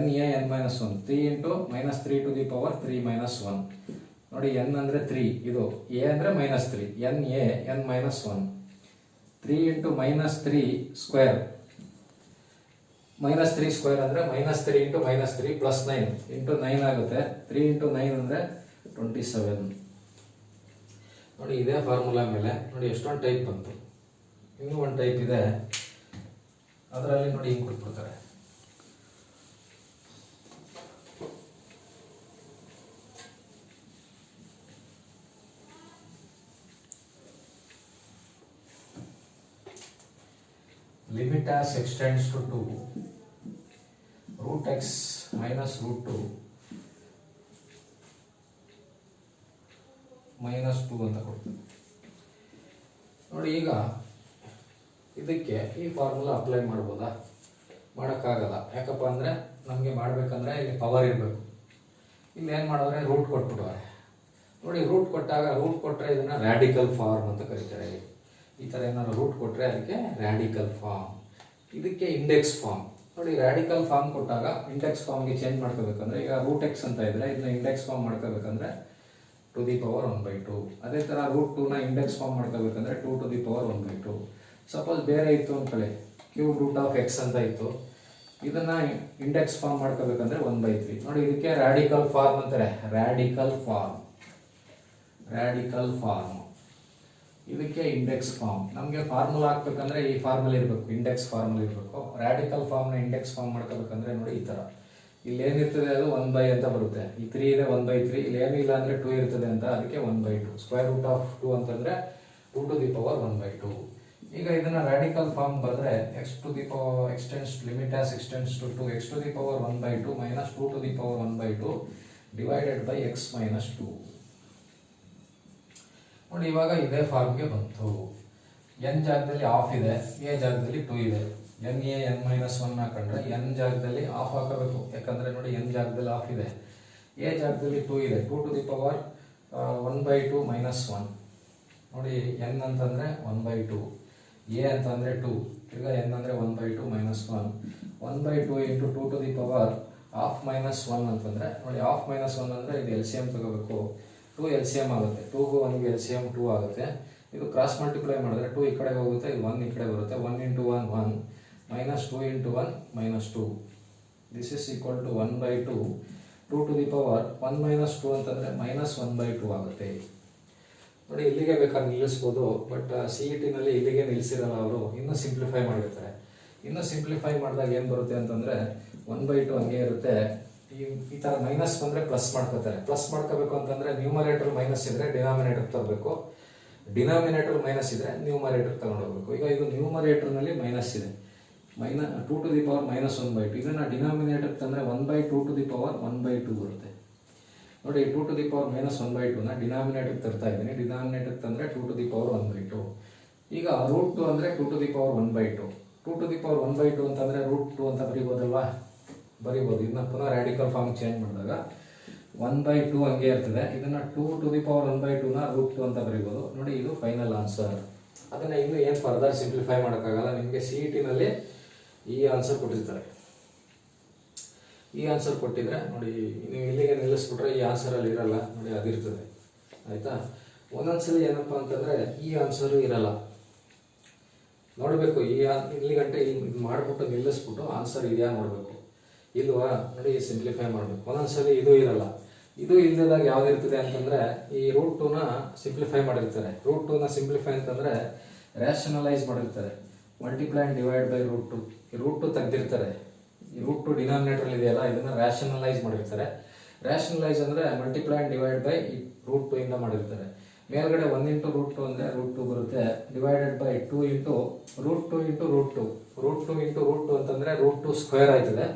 n a n -1, 3 into -3 to the power 3 -1. ನೋಡಿ n ಅಂದರೆ 3, ಇದು a ಅಂದರೆ -3, n a n -1, 3 into -3 square, -3 square ಅಂದರೆ -3 ಇಂಟು -3 ಪ್ಲಸ್ 9 ಇಂಟು 9 ಆಗುತ್ತೆ. 3 ಇಂಟು 9 ಅಂದರೆ 27. ನೋಡಿ ಇದೇ ಫಾರ್ಮುಲಾ ಮೇಲೆ ನೋಡಿ ಎಷ್ಟೊಂದು ಟೈಪ್ ಬಂತು. ಇನ್ನೂ ಒಂದು ಟೈಪ್ ಇದೆ, ಅದರಲ್ಲಿ ನೋಡಿ ಹಿಂಗೆ ಕೊಟ್ಬಿಡ್ತಾರೆ. Limit as extends to 2 root x minus root 2 minus 2 ಅಂತ ಕೊಡ್ತೀವಿ. ನೋಡಿ ಈಗ ಇದಕ್ಕೆ ಈ ಫಾರ್ಮುಲಾ ಅಪ್ಲೈ ಮಾಡ್ಬೋದಾ? ಮಾಡೋಕ್ಕಾಗಲ್ಲ. ಯಾಕಪ್ಪ ಅಂದರೆ ನಮಗೆ ಮಾಡಬೇಕಂದ್ರೆ ಇಲ್ಲಿ ಪವರ್ ಇರಬೇಕು. ಇಲ್ಲಿ ಏನು ಮಾಡೋದ್ರೆ ರೂಟ್ ಕೊಟ್ಬಿಟ್ಟವ್ರೆ. ನೋಡಿ ರೂಟ್ ಕೊಟ್ಟಾಗ, ರೂಟ್ ಕೊಟ್ಟರೆ ಇದನ್ನು ರ್ಯಾಡಿಕಲ್ ಫಾರ್ಮ್ ಅಂತ ಕರೀತಾರೆ. ಈ ಥರ ಏನಾದ್ರು ರೂಟ್ ಕೊಟ್ಟರೆ ಅದಕ್ಕೆ ರ್ಯಾಡಿಕಲ್ ಫಾರ್ಮ್, ಇದಕ್ಕೆ ಇಂಡೆಕ್ಸ್ ಫಾರ್ಮ್. ನೋಡಿ ರ್ಯಾಡಿಕಲ್ ಫಾರ್ಮ್ ಕೊಟ್ಟಾಗ ಇಂಡೆಕ್ಸ್ ಫಾರ್ಮ್ಗೆ ಚೇಂಜ್ ಮಾಡ್ಕೋಬೇಕಂದ್ರೆ, ಈಗ ರೂಟ್ ಎಕ್ಸ್ ಅಂತ ಇದ್ದರೆ ಇದನ್ನ ಇಂಡೆಕ್ಸ್ ಫಾರ್ಮ್ ಮಾಡ್ಕೋಬೇಕಂದ್ರೆ 2^1/2. ಅದೇ ಥರ ರೂಟ್ 2ನ ಇಂಡೆಕ್ಸ್ ಫಾರ್ಮ್ ಮಾಡ್ಕೋಬೇಕಂದ್ರೆ 2^1/2. ಸಪೋಸ್ ಬೇರೆ ಇತ್ತು ಅಂದ್ಕೊಳ್ಳಿ, ಕ್ಯೂಬ್ ರೂಟ್ ಆಫ್ ಎಕ್ಸ್ ಅಂತ ಇತ್ತು, ಇದನ್ನು ಇಂಡೆಕ್ಸ್ ಫಾರ್ಮ್ ಮಾಡ್ಕೋಬೇಕಂದ್ರೆ 1/3. ನೋಡಿ ಇದಕ್ಕೆ ರ್ಯಾಡಿಕಲ್ ಫಾರ್ಮ್ ಅಂತಾರೆ. ರ್ಯಾಡಿಕಲ್ ಫಾರ್ಮ್ ಇದಕ್ಕೆ ಇಂಡೆಕ್ಸ್ ಫಾರ್ಮ್. ನಮಗೆ ಫಾರ್ಮುಲಾ ಹಾಕ್ಬೇಕಂದ್ರೆ ಈ ಫಾರ್ಮಲ್ ಇರಬೇಕು, ಇಂಡೆಕ್ಸ್ ಫಾರ್ಮಲ್ ಇರಬೇಕು. ರ್ಯಾಡಿಕಲ್ ಫಾರ್ಮ್ನ ಇಂಡೆಕ್ಸ್ ಫಾರ್ಮ್ ಮಾಡ್ಕೋಬೇಕಂದ್ರೆ ನೋಡಿ ಈ ಥರ, ಇಲ್ಲಿ ಏನಿರ್ತದೆ ಅದು 1 ಅಂತ ಬರುತ್ತೆ. ಈ 3 ಇದೆ 1/3, ಇಲ್ಲಿ ಏನಿಲ್ಲ ಅಂದರೆ 2 ಇರ್ತದೆ ಅಂತ, ಅದಕ್ಕೆ 1/2. ಸ್ಕ್ವೇರ್ ರೂಟ್ ಆಫ್ 2 ಅಂತಂದರೆ 2^1/2. ಈಗ ಇದನ್ನು ರ್ಯಾಡಿಕಲ್ ಫಾರ್ಮ್ ಬರೆದ್ರೆ limit as extends to 2 x^1/2 minus 2^1/2 divided by x minus 2. ನೋಡಿ ಇವಾಗ ಇದೇ ಫಾರ್ಮ್ಗೆ ಬಂತು. n ಜಾಗದಲ್ಲಿ ಆಫ್ ಇದೆ, a ಜಾಗದಲ್ಲಿ 2 ಇದೆ. n(a) n-1 ಹಾಕೊಂಡ್ರೆ n ಜಾಗದಲ್ಲಿ ಆಫ್ ಹಾಕಬೇಕು, ಯಾಕಂದರೆ ನೋಡಿ n ಜಾಗದಲ್ಲಿ ಆಫ್ ಇದೆ. a ಜಾಗದಲ್ಲಿ 2 ಇದೆ, 2^1/2 minus 1. ನೋಡಿ n ಅಂತಂದರೆ 1/2, a ಅಂತಂದರೆ 2, ಈಗ n ಅಂದರೆ 1/2 minus 1. 1/2 ಇಂಟು 2^12 minus 1 ಅಂತಂದರೆ ನೋಡಿ -1 ಅಂದರೆ ಇದು LCM ತಗೋಬೇಕು. 2 LCM ಆಗುತ್ತೆ, 2ಗೂ 1ಗೂ LCM 2 ಆಗುತ್ತೆ. ಇದು ಕ್ರಾಸ್ ಮಲ್ಟಿಪ್ಲೈ ಮಾಡಿದ್ರೆ 2 ಈ ಕಡೆ ಹೋಗುತ್ತೆ, ಇದು 1 ಈ ಕಡೆ ಬರುತ್ತೆ. 1 into 1 1 minus 2 into 1 minus 2. This is equal to 1/2. 2^1 minus 2 ಅಂತಂದರೆ -1/2 ಆಗುತ್ತೆ. ನೋಡಿ ಇಲ್ಲಿಗೆ ಬೇಕಾದ್ರೆ ನಿಲ್ಲಿಸ್ಬೋದು, ಬಟ್ CET-ನಲ್ಲಿ ಇಲ್ಲಿಗೆ ನಿಲ್ಲಿಸಿರಲ್ಲ ಅವರು, ಇನ್ನೂ ಸಿಂಪ್ಲಿಫೈ ಮಾಡಿರ್ತಾರೆ. ಇನ್ನೂ ಸಿಂಪ್ಲಿಫೈ ಮಾಡಿದಾಗ ಏನು ಬರುತ್ತೆ ಅಂತಂದರೆ 1/2 ಹಂಗೆ ಇರುತ್ತೆ. ಈ ಥರ ಮೈನಸ್ ಬಂದರೆ ಪ್ಲಸ್ ಮಾಡ್ಕೋತಾರೆ. ಪ್ಲಸ್ ಮಾಡ್ಕೋಬೇಕು ಅಂತಂದರೆ ನ್ಯೂಮರೇಟರ್ ಮೈನಸ್ ಇದ್ದರೆ ಡಿನಾಮಿನೇಟರ್ ತರಬೇಕು, ಡಿನಾಮಿನೇಟರ್ ಮೈನಸ್ ಇದ್ದರೆ ನ್ಯೂಮರೇಟರ್ ತಗೊಂಡೋಗ್ಬೇಕು. ಈಗ ಇದು ನ್ಯೂಮರೇಟರ್ನಲ್ಲಿ ಮೈನಸ್ ಇದೆ, 2^-1/2. ಇದನ್ನು ಡಿನಾಮಿನೇಟರ್ ತಂದರೆ 1/2^1/2 ಬರುತ್ತೆ. ನೋಡಿ 2^-1/2ನ ಡಿನಾಮಿನೇಟರ್ ತರ್ತಾ ಇದ್ದೀನಿ, ಡಿನಾಮಿನೇಟರ್ ತಂದರೆ 2^1/2. ಈಗ ರೂಟ್ 2 ಅಂದರೆ 2^1/2. 2^1/2 ಅಂತಂದರೆ ರೂಟ್ 2 ಅಂತ ಬರಿಬೋದಲ್ವಾ? ಬರಿಬೋದು. ಇದನ್ನ ಪುನಃ ರ್ಯಾಡಿಕಲ್ ಫಾರ್ಮ್ ಚೇಂಜ್ ಮಾಡಿದಾಗ 1/2 ಹಂಗೆ ಇರ್ತದೆ. ಇದನ್ನು 2^1/2ನ ರೂಟ್ 2 ಅಂತ ಬರಿಬೋದು. ನೋಡಿ ಇದು ಫೈನಲ್ ಆನ್ಸರ್. ಅದನ್ನು ಇನ್ನೂ ಏನು ಫರ್ದರ್ ಸಿಂಪ್ಲಿಫೈ ಮಾಡೋಕ್ಕಾಗಲ್ಲ. ನಿಮಗೆ CET-ನಲ್ಲಿ ಈ ಆನ್ಸರ್ ಕೊಟ್ಟಿರ್ತಾರೆ. ಈ ಆನ್ಸರ್ ಕೊಟ್ಟಿದ್ರೆ ನೋಡಿ ನೀವು ಇಲ್ಲಿಗೆ ನಿಲ್ಲಿಸ್ಬಿಟ್ರೆ ಈ ಆನ್ಸರಲ್ಲಿ ಇರಲ್ಲ, ನೋಡಿ ಅದಿರ್ತದೆ. ಆಯಿತಾ? ಒಂದೊಂದ್ಸಲಿ ಏನಪ್ಪ ಅಂತಂದರೆ ಈ ಆನ್ಸರು ಇರಲ್ಲ. ನೋಡಬೇಕು, ಇಲ್ಲಿ ಗಂಟೆ ಇದು ಮಾಡಿಬಿಟ್ಟು ನಿಲ್ಲಿಸ್ಬಿಟ್ಟು ಆನ್ಸರ್ ಇದೆಯಾ ನೋಡಬೇಕು. ಇಲ್ವಾ? ನೋಡಿ ಸಿಂಪ್ಲಿಫೈ ಮಾಡಬೇಕು. ಒಂದೊಂದ್ಸಲಿ ಇದು ಇರಲ್ಲ. ಇದು ಇಲ್ಲದಾಗ ಯಾವುದಿರ್ತದೆ ಅಂತಂದರೆ ಈ ರೂಟ್ 2ನ ಸಿಂಪ್ಲಿಫೈ ಮಾಡಿರ್ತಾರೆ. ರೂಟ್ 2ನ ಸಿಂಪ್ಲಿಫೈ ಅಂತಂದರೆ ರ್ಯಾಷನಲೈಸ್ ಮಾಡಿರ್ತಾರೆ. Multiply and divide by root 2. ಈ ರೂಟ್ 2 ತೆಗೆದಿರ್ತಾರೆ. ಈ ರೂಟ್ 2 ಡಿನಾಮಿನೇಟರ್ ಇದೆಯಲ್ಲ, ಇದನ್ನು ರ್ಯಾಷನಲೈಸ್ ಮಾಡಿರ್ತಾರೆ. ರ್ಯಾಷನಲೈಸ್ ಅಂದರೆ multiply and divide by root 2 ಇಂದ ಮಾಡಿರ್ತಾರೆ. ಮೇಲ್ಗಡೆ 1 ಇಂಟು ರೂಟ್ 2 ಅಂದರೆ ರೂಟ್ 2 ಬರುತ್ತೆ, divided by 2 into root 2 into root 2. Root 2 into root 2 ಅಂತಂದರೆ ರೂಟ್ 2 ಸ್ಕ್ವೇರ್ ಆಯ್ತದೆ.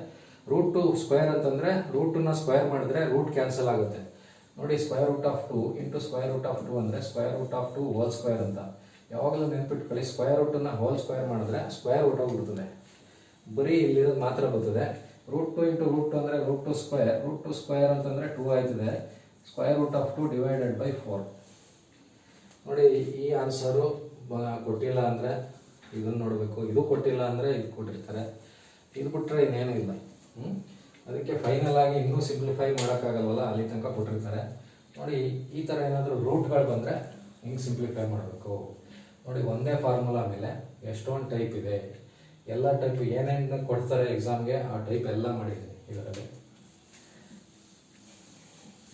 ರೂಟ್ 2 ಸ್ಕ್ವೇರ್ ಅಂತಂದರೆ ರೂಟ್ 2ನ ಸ್ಕ್ವೇರ್ ಮಾಡಿದ್ರೆ ರೂಟ್ ಕ್ಯಾನ್ಸಲ್ ಆಗುತ್ತೆ. ನೋಡಿ square root of 2 into square root of 2 ಅಂದರೆ square root of 2 whole square ಅಂತ. ಯಾವಾಗಲೂ ನೆನ್ಪಿಟ್ಕೊಳ್ಳಿ, ಸ್ಕ್ವೇರ್ ರೂಟನ್ನು ಹೋಲ್ ಸ್ಕ್ವೇರ್ ಮಾಡಿದ್ರೆ ಸ್ಕ್ವೇರ್ ರೂಟ್ ಆಗಿಬಿಡ್ತದೆ, ಬರೀ ಇಲ್ಲಿರೋದು ಮಾತ್ರ ಬರ್ತದೆ. ರೂಟ್ 2 ಇಂಟು ರೂಟ್ 2 ಅಂದರೆ ರೂಟ್ 2 ಸ್ಕ್ವೇರ್. ರೂಟ್ 2 ಸ್ಕ್ವೇರ್ ಅಂತಂದರೆ 2 ಆಯ್ತದೆ. Square root of 2 divided by 4. ನೋಡಿ ಈ ಆನ್ಸರು ಕೊಟ್ಟಿಲ್ಲ ಅಂದರೆ ಇದನ್ನು ನೋಡಬೇಕು, ಇದು ಕೊಟ್ಟಿಲ್ಲ ಅಂದರೆ ಇದು ಕೊಟ್ಟಿರ್ತಾರೆ. ಇದು ಬಿಟ್ಟರೆ ಇನ್ನೇನು ಇಲ್ಲ. ಅದಕ್ಕೆ ಫೈನಲ್ ಆಗಿ ಇನ್ನೂ ಸಿಂಪ್ಲಿಫೈ ಮಾಡೋಕ್ಕಾಗಲ್ವಲ್ಲ, ಅಲ್ಲಿ ತನಕ ಕೊಟ್ಟಿರ್ತಾರೆ. ನೋಡಿ ಈ ಥರ ಏನಾದರೂ ರೂಟ್ಗಳು ಬಂದರೆ ಹಿಂಗೆ ಸಿಂಪ್ಲಿಫೈ ಮಾಡಬೇಕು. ನೋಡಿ ಒಂದೇ ಫಾರ್ಮುಲಾ ಮೇಲೆ ಎಷ್ಟೊಂದು ಟೈಪ್ ಇದೆ, ಎಲ್ಲ ಟೈಪ್ ಏನೇನು ಕೊಡ್ತಾರೆ ಎಕ್ಸಾಮ್ಗೆ ಆ ಟೈಪ್ ಎಲ್ಲ ಮಾಡಿದ್ದೀನಿ ಇದರಲ್ಲಿ.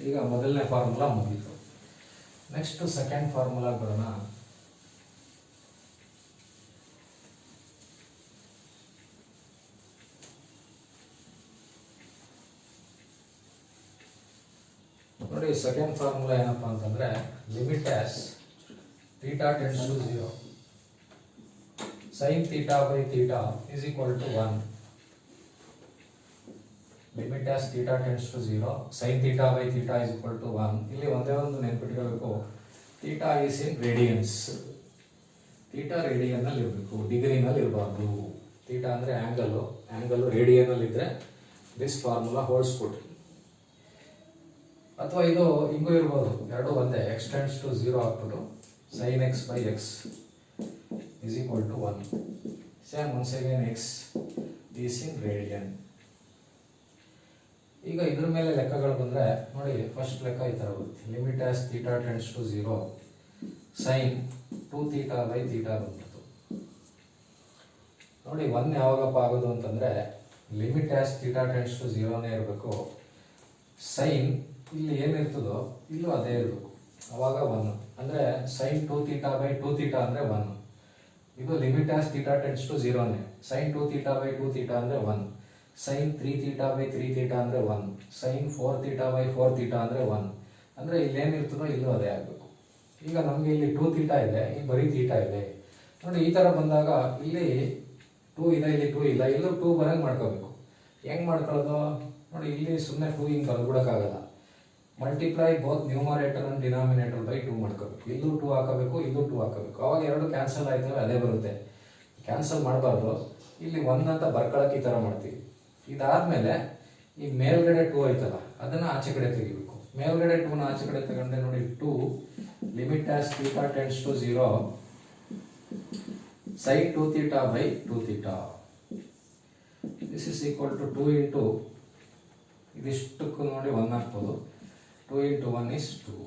ಈಗ ಮೊದಲನೇ ಫಾರ್ಮುಲಾ ಮುಗೀತು. ನೆಕ್ಸ್ಟ್ ಸೆಕೆಂಡ್ ಫಾರ್ಮುಲಾ ಬರೋಣ. ನೋಡಿ ಸೆಕೆಂಡ್ ಫಾರ್ಮುಲಾ ಏನಪ್ಪಾ ಅಂತಂದ್ರೆ limit as theta tends to 0 sin theta by theta is equal to 1. Limit as theta tends to 0 sin theta by theta is equal to 1. ಇಲ್ಲಿ ಒಂದೇ ಒಂದು ನೆನಪಿಟ್ಕೋಬೇಕು, theta is in radians. Theta radian ಅಲ್ಲಿ ಇರಬೇಕು, ಡಿಗ್ರಿನಲ್ಲಿ ಇರಬಾರ್ದು. ಥೀಟಾ ಅಂದ್ರೆ ಆಂಗಲ್ ರೇಡಿಯನ್ ಅಲ್ಲಿ ಇದ್ರೆ ದಿಸ್ ಫಾರ್ಮುಲಾ ಹೋಲ್ಡ್ಸ್ ಗುಡ್. ಅಥವಾ ಇದು ಹಿಂಗೂ ಇರ್ಬೋದು, ಎರಡು ಒಂದೇ, ಎಕ್ಸ್ ಟೆಂಡ್ಸ್ ಟು 0 ಹಾಕ್ಬಿಟ್ಟು sin x by x is equal to 1. Same once again x is in radian. ಈಗ ಇದ್ರ ಮೇಲೆ ಲೆಕ್ಕಗಳು ಬಂದ್ರೆ ನೋಡಿ, ಫಸ್ಟ್ ಲೆಕ್ಕ ಈ ತರ ಬರುತ್ತೆ, limit as theta tends to 0 sin 2 theta by theta ಬಂತು. ನೋಡಿ 1 ಯಾವಾಗಪ್ಪ ಆಗೋದು ಅಂತಂದ್ರೆ limit as theta tends to 0ನೇ ಇರಬೇಕು. ಸೈನ್ ಇಲ್ಲಿ ಏನಿರ್ತದೋ ಇಲ್ಲೂ ಅದೇ ಇರಬೇಕು, ಅವಾಗ 1. ಅಂದ್ರೆ sin 2 theta by 2 theta ಅಂದ್ರೆ 1. ಇದು limit as theta tends to 0ನೇ. sin 2 theta by 2 theta ಅಂದ್ರೆ 1. sin 3 theta by 3 theta ಅಂದ್ರೆ 1. sin 4 theta by 4 theta ಅಂದ್ರೆ 1. ಅಂದ್ರೆ ಇಲ್ಲಿ ಏನಿರ್ತದೋ ಇಲ್ಲೂ ಅದೇ ಆಗಬೇಕು. ಈಗ ನಮ್ಗೆ ಇಲ್ಲಿ 2 theta ಇದೆ, ಇಲ್ಲಿ ಬರೀ ಥೀಟಾ ಇದೆ. ನೋಡಿ ಈ ತರ ಬಂದಾಗ ಇಲ್ಲಿ 2 ಇದೆ, ಇಲ್ಲಿ 2 ಇಲ್ಲ, ಇಲ್ಲೂ 2 ಬರಂಗ್ ಮಾಡ್ಕೋಬೇಕು. ಹೆಂಗ್ ಮಾಡ್ಕೊಳ್ಳೋದು ನೋಡಿ, ಇಲ್ಲಿ ಸುಮ್ಮನೆ 2 ಹಿಂಗೆ ಬರ್ಬಿಡಕ್ಕಾಗಲ್ಲ. Multiply both numerator and denominator by 2 ಮಾಡ್ಕೋಬೇಕು. ಇಲ್ಲೂ 2 ಹಾಕಬೇಕು, ಇಲ್ಲೂ 2 ಹಾಕಬೇಕು. ಅವಾಗ ಎರಡು ಕ್ಯಾನ್ಸಲ್ ಆಯ್ತವೆ, ಅದೇ ಬರುತ್ತೆ. ಕ್ಯಾನ್ಸಲ್ ಮಾಡಬಾರ್ದು. ಇಲ್ಲಿ 1 ಅಂತ ಬರ್ಕೊಳಕ್ಕೆ ಈ ತರ ಮಾಡ್ತೀವಿ. ಇದಾದ್ಮೇಲೆ ಈ ಮೇಲ್ಗಡೆ 2 ಐತಲ್ಲ, ಅದನ್ನ ಆಚೆ ಕಡೆ ತೆಗಿಬೇಕು. ಮೇಲ್ಗಡೆ 2ನ ಆಚೆ ಕಡೆ ತಗೊಂಡ್ರೆ ನೋಡಿ 2 limit as theta tends to 0 sin 2 theta by 2 theta. This is equal to 2 into ಇದಿಷ್ಟಕ್ಕೂ ನೋಡಿ 1 ಹಾಕ್ಬೋದು. 2 into 1 is 2.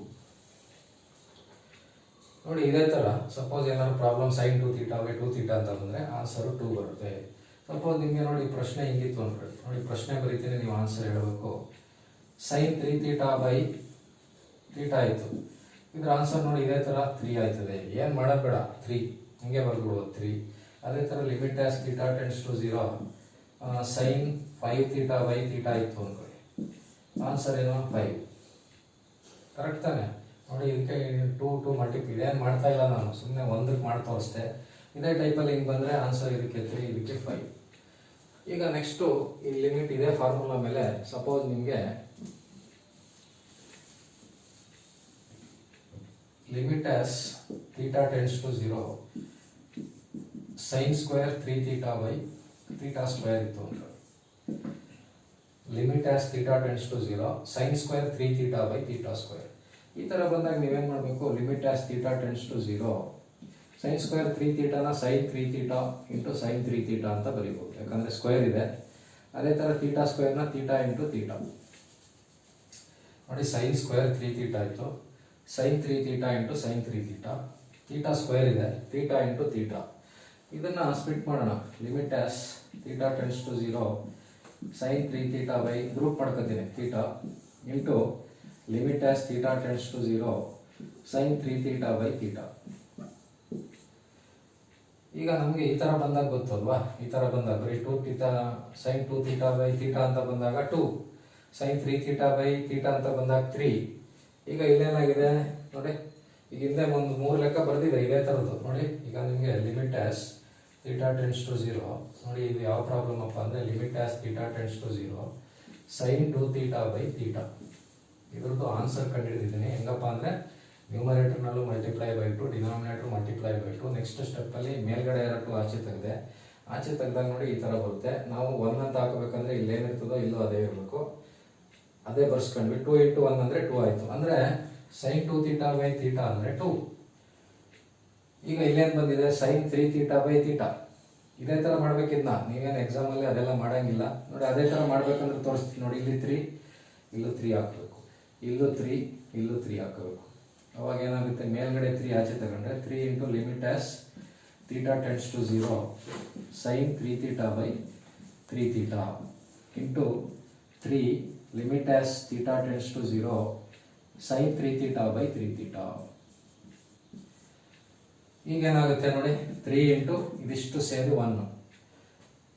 ನೋಡಿ ಇದೇ ತರ ಸಪೋಸ್ ಏನಾದ್ರು problem sin 2 theta by 2 theta ಅಂತ ಬಂದ್ರೆ ಆನ್ಸರ್ 2 ಬರುತ್ತೆ. ಸಪೋಸ್ ನಿಮಗೆ ನೋಡಿ ಪ್ರಶ್ನೆ ಹಿಂಗಿತ್ತು ಅನ್ಕೊಳ್ಳಿ, ನೋಡಿ ಪ್ರಶ್ನೆ ಬರೀತೀನಿ, ನೀವು ಆನ್ಸರ್ ಹೇಳಬೇಕು. sin 3 theta by theta ಆಯ್ತು, ಇದ್ರ ಆನ್ಸರ್ ನೋಡಿ ಇದೇ ತರ 3 ಆಯ್ತದೆ. ಏನ್ ಮಾಡೋದ್ ಬೇಡ, 3 ಹಿಂಗೆ ಬರ್ಬಿಡುವ 3. ಅದೇ ತರ limit as theta tends to 0 sin 5 theta by theta ಇತ್ತು ಅನ್ಕೊಳ್ಳಿ, ಆನ್ಸರ್ ಏನು 5. ಕರೆಕ್ಟ್ ತಾನೆ? ನೋಡಿ ಇದಕ್ಕೆ 2 ಮಲ್ಟಿಪ್ಲೈ ಏನು ಮಾಡ್ತಾ ಇಲ್ಲ ನಾನು, ಸುಮ್ಮನೆ 1ಕ್ಕೆ ಮಾಡ್ತಾ ಅಷ್ಟೇ. ಇದೇ ಟೈಪಲ್ಲಿ ಹಿಂಗೆ ಬಂದರೆ ಆನ್ಸರ್ ಇದಕ್ಕೆ 3, ಇದಕ್ಕೆ 5. ಈಗ ನೆಕ್ಸ್ಟು ಈ ಲಿಮಿಟ್ ಇದೇ ಫಾರ್ಮುಲಾ ಮೇಲೆ ಸಪೋಸ್ ನಿಮಗೆ limit as theta tends to 0 sin square 3 theta by theta square ಇತ್ತು ಅಂತ. Limit as theta tends to 0 sin square 3 theta by theta ಸ್ಕ್ವೇರ್. ಈ ತರ ಬಂದಾಗ ನೀವೇನ್ ಮಾಡಬೇಕು, limit as theta tends to 0 sin square 3 theta ನ sin 3 theta into sin 3 theta ಅಂತ ಬರೀಬಹುದು, ಯಾಕಂದ್ರೆ ಸ್ಕ್ವೇರ್ ಇದೆ. ಅದೇ ತರ ಥೀಟಾ ಸ್ಕ್ವೇರ್ ನ ಥೀಟಾ ಇಂಟು ಥೀಟಾ. ನೋಡಿ sin ಸ್ಕ್ವೇರ್ 3 theta ಆಯ್ತು, sin 3 theta into sin 3 theta. Theta square ಇದೆ, ಥೀಟಾ ಇಂಟು ಥೀಟಾ. ಇದನ್ನ ಸ್ಪ್ಲಿಟ್ ಮಾಡೋಣ. Limit as theta tends to 0 sin 3 theta by group ಮಾಡ್ಕೊತೀನಿ theta into limit as theta tends to 0 sin 3 theta by theta. ಈಗ ನಮಗೆ ಈ ತರ ಬಂದಾಗ ಗೊತ್ತಲ್ವಾ, ಈ ತರ ಬಂದಾಗ ಬರೀ 2 theta sin 2 theta by theta ಅಂತ ಬಂದಾಗ 2, sin 3 theta ಬೈ ಥೀಟಾ ಅಂತ ಬಂದಾಗ 3. ಈಗ ಇಲ್ಲೇನಾಗಿದೆ ನೋಡಿ, ಈಗ ಹಿಂದೆ ಒಂದು 3 ಲೆಕ್ಕ ಬರ್ದಿದೆ ಇದೇ ತರದ್ದು ನೋಡಿ. ಈಗ ನಿಮಗೆ limit as theta tends to 0 ನೋಡಿ, ಇದು ಯಾವ ಪ್ರಾಬ್ಲಮ್ ಅಪ್ಪ ಅಂದ್ರೆ limit as theta tends to 0 sin 2 theta by theta. ಇದ್ರದ್ದು ಆನ್ಸರ್ ಕಂಡುಹಿಡಿದಿದ್ದೀನಿ. ಹೆಂಗಪ್ಪ ಅಂದ್ರೆ ನ್ಯೂಮರೇಟರ್ನಲ್ಲೂ multiply by 2, denominator multiply by 2. Next step ಅಲ್ಲಿ ಮೇಲ್ಗಡೆ 2 ಆಚೆ ತೆಗೆದೆ, ಆಚೆ ತೆಗೆದಾಗ ನೋಡಿ ಈ ತರ ಬರುತ್ತೆ. ನಾವು 1 ಅಂತ ಹಾಕಬೇಕಂದ್ರೆ ಇಲ್ಲೇನಿರ್ತದೋ ಇಲ್ಲೂ ಅದೇ ಇರಬೇಕು, ಅದೇ ಬರ್ಸ್ಕೊಂಡ್ವಿ. 2 into 1 ಅಂದ್ರೆ 2 ಆಯ್ತು. ಅಂದ್ರೆ sin 2 theta ಬೈ ಥೀಟಾ ಅಂದ್ರೆ 2. ಈಗ ಇಲ್ಲೇನ್ ಬಂದಿದೆ sin 3 theta ಬೈ ಥೀಟಾ. ಇದೇ ತರ ಮಾಡ್ಬೇಕಿದ್ನ, ನೀವೇನು ಎಕ್ಸಾಮ್ ಅಲ್ಲಿ ಅದೆಲ್ಲ ಮಾಡಂಗಿಲ್ಲ. ನೋಡಿ ಅದೇ ತರ ಮಾಡ್ಬೇಕಂದ್ರೆ ತೋರಿಸ್ತೀನಿ ನೋಡಿ. ಇಲ್ಲಿ 3, ಇಲ್ಲೂ 3 ಹಾಕಬೇಕು, ಇಲ್ಲೂ 3, ಇಲ್ಲೂ 3 ಹಾಕಬೇಕು. ಅವಾಗ ಏನಾಗುತ್ತೆ, ಮೇಲ್ಗಡೆ 3 ಆಚೆ ತಗೊಂಡ್ರೆ 3 into limit as theta tends to 0 sine 3 theta by 3 theta into 3 limit as theta tends to 0 sine 3 theta by 3 theta. ಈಗ ಏನಾಗುತ್ತೆ ನೋಡಿ, 3 ಇಂಟು ಇದಿಷ್ಟು ಸೇರಿ 1.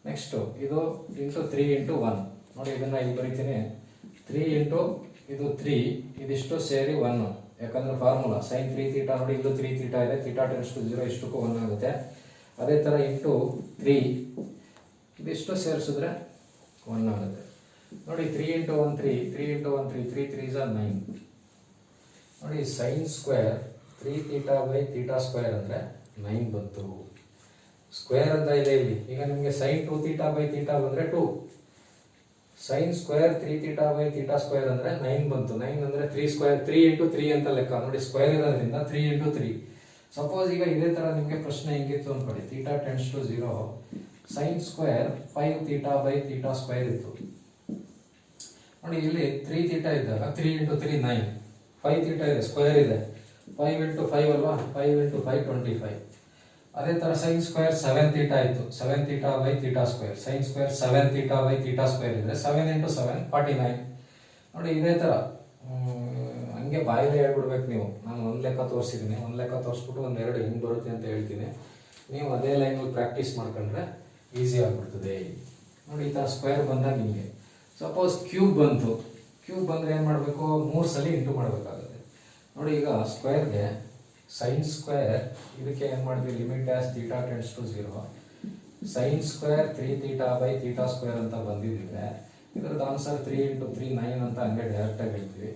ನೆಕ್ಸ್ಟು ಇದು ಇಂಟು 3 ಇಂಟು 1 ನೋಡಿ, ಇದನ್ನು ಇಲ್ಲಿ ಬರೀತೀನಿ. 3 ಇಂಟು ಇದು 3 ಇದಿಷ್ಟು ಸೇರಿ 1, ಯಾಕಂದ್ರೆ ಫಾರ್ಮುಲಾ ಸೈನ್ 3 ಥೀಟಾ ನೋಡಿ, ಇದು 3 ಥೀಟಾ ಇದೆ, ಥೀಟಾ ಟೆನ್ಸ್ ಟು 0 ಇಷ್ಟಕ್ಕೂ 1 ಆಗುತ್ತೆ. ಅದೇ ಥರ ಇಂಟು 3 ಇದಿಷ್ಟು ಸೇರಿಸಿದ್ರೆ 1 ಆಗುತ್ತೆ ನೋಡಿ. 3 ಇಂಟು 1 3, 3 ಇಂಟು 1 3, 3 3 is 9 ನೋಡಿ. Sign square 3 theta by theta square ಅಂದರೆ 9 ಬಂತು. ಸ್ಕ್ವೇರ್ ಅಂತ ಇದೆ ಇಲ್ಲಿ. ಈಗ ನಿಮಗೆ ಸೈನ್ 2 ಥೀಟಾ ಬೈ ಥೀಟಾ ಬಂದರೆ 2, sine square 3 theta by theta square ಅಂದರೆ 9 ಬಂತು. 9 ಅಂದರೆ 3 ಸ್ಕ್ವೇರ್, 3 ಇಂಟು 3 ಅಂತ ಲೆಕ್ಕ ನೋಡಿ. ಸ್ಕ್ವೇರ್ ಇರೋದ್ರಿಂದ 3 ಇಂಟು 3. ಸಪೋಸ್ ಈಗ ಇದೇ ಥರ ನಿಮಗೆ ಪ್ರಶ್ನೆ ಹೆಂಗಿತ್ತು ಅಂದ್ಕೊಳ್ಳಿ, theta tends to 0 sine square 5 theta by theta square ಇತ್ತು ನೋಡಿ. ಇಲ್ಲಿ 3 ಥೀಟಾ ಇದ್ದಾಗ 3 ಇಂಟು 3 9, 5 ಥೀಟಾ ಇದೆ, ಸ್ಕ್ವೇರ್ ಇದೆ, 5 ಇಂಟು 5 ಅಲ್ವಾ, 5 ಇಂಟು 5 25. ಅದೇ ಥರ ಸೈನ್ ಸ್ಕ್ವೇರ್ 7 ಥೀಟಾ ಇತ್ತು, 7 theta by theta square, sine square 7 theta by theta square ಇದ್ರೆ 7 ಇಂಟು 7 49 ನೋಡಿ. ಇದೇ ಥರ ಹಂಗೆ ಬಾಯಿಲೆ ಹೇಳ್ಬಿಡ್ಬೇಕು ನೀವು. ನಾನು ಒಂದು ಲೆಕ್ಕ ತೋರಿಸಿದ್ದೀನಿ, ಒಂದು ಲೆಕ್ಕ ತೋರಿಸ್ಬಿಟ್ಟು ಒಂದೆರಡು ಹೆಂಗೆ ಬರುತ್ತೆ ಅಂತ ಹೇಳ್ತೀನಿ. ನೀವು ಅದೇ ಲೈನಲ್ಲಿ ಪ್ರಾಕ್ಟೀಸ್ ಮಾಡ್ಕೊಂಡ್ರೆ ಈಸಿ ಆಗಿಬಿಡ್ತದೆ ನೋಡಿ. ಈ ಥರ ಸ್ಕ್ವೇರ್ ಬಂದಾಗ ನಿಮಗೆ ಸಪೋಸ್ ಕ್ಯೂಬ್ ಬಂತು, ಕ್ಯೂಬ್ ಬಂದರೆ ಏನು ಮಾಡಬೇಕು, 3 ಸಲ ಇಂಟು ಮಾಡಬೇಕಾಗುತ್ತೆ ನೋಡಿ. ಈಗ ಸ್ಕ್ವೇರ್ಗೆ ಸೈನ್ ಸ್ಕ್ವೇರ್ ಇದಕ್ಕೆ ಏನು ಮಾಡಿದ್ವಿ, limit as theta tends to 0 sine square 3 theta by theta square ಅಂತ ಬಂದಿದ್ದಿದ್ರೆ ಇದ್ರದ್ದು ಆನ್ಸರ್ 3 ಇಂಟು 3 9 ಅಂತ ಹಂಗೆ ಡೈರೆಕ್ಟಾಗಿ ಹೇಳ್ತೀವಿ.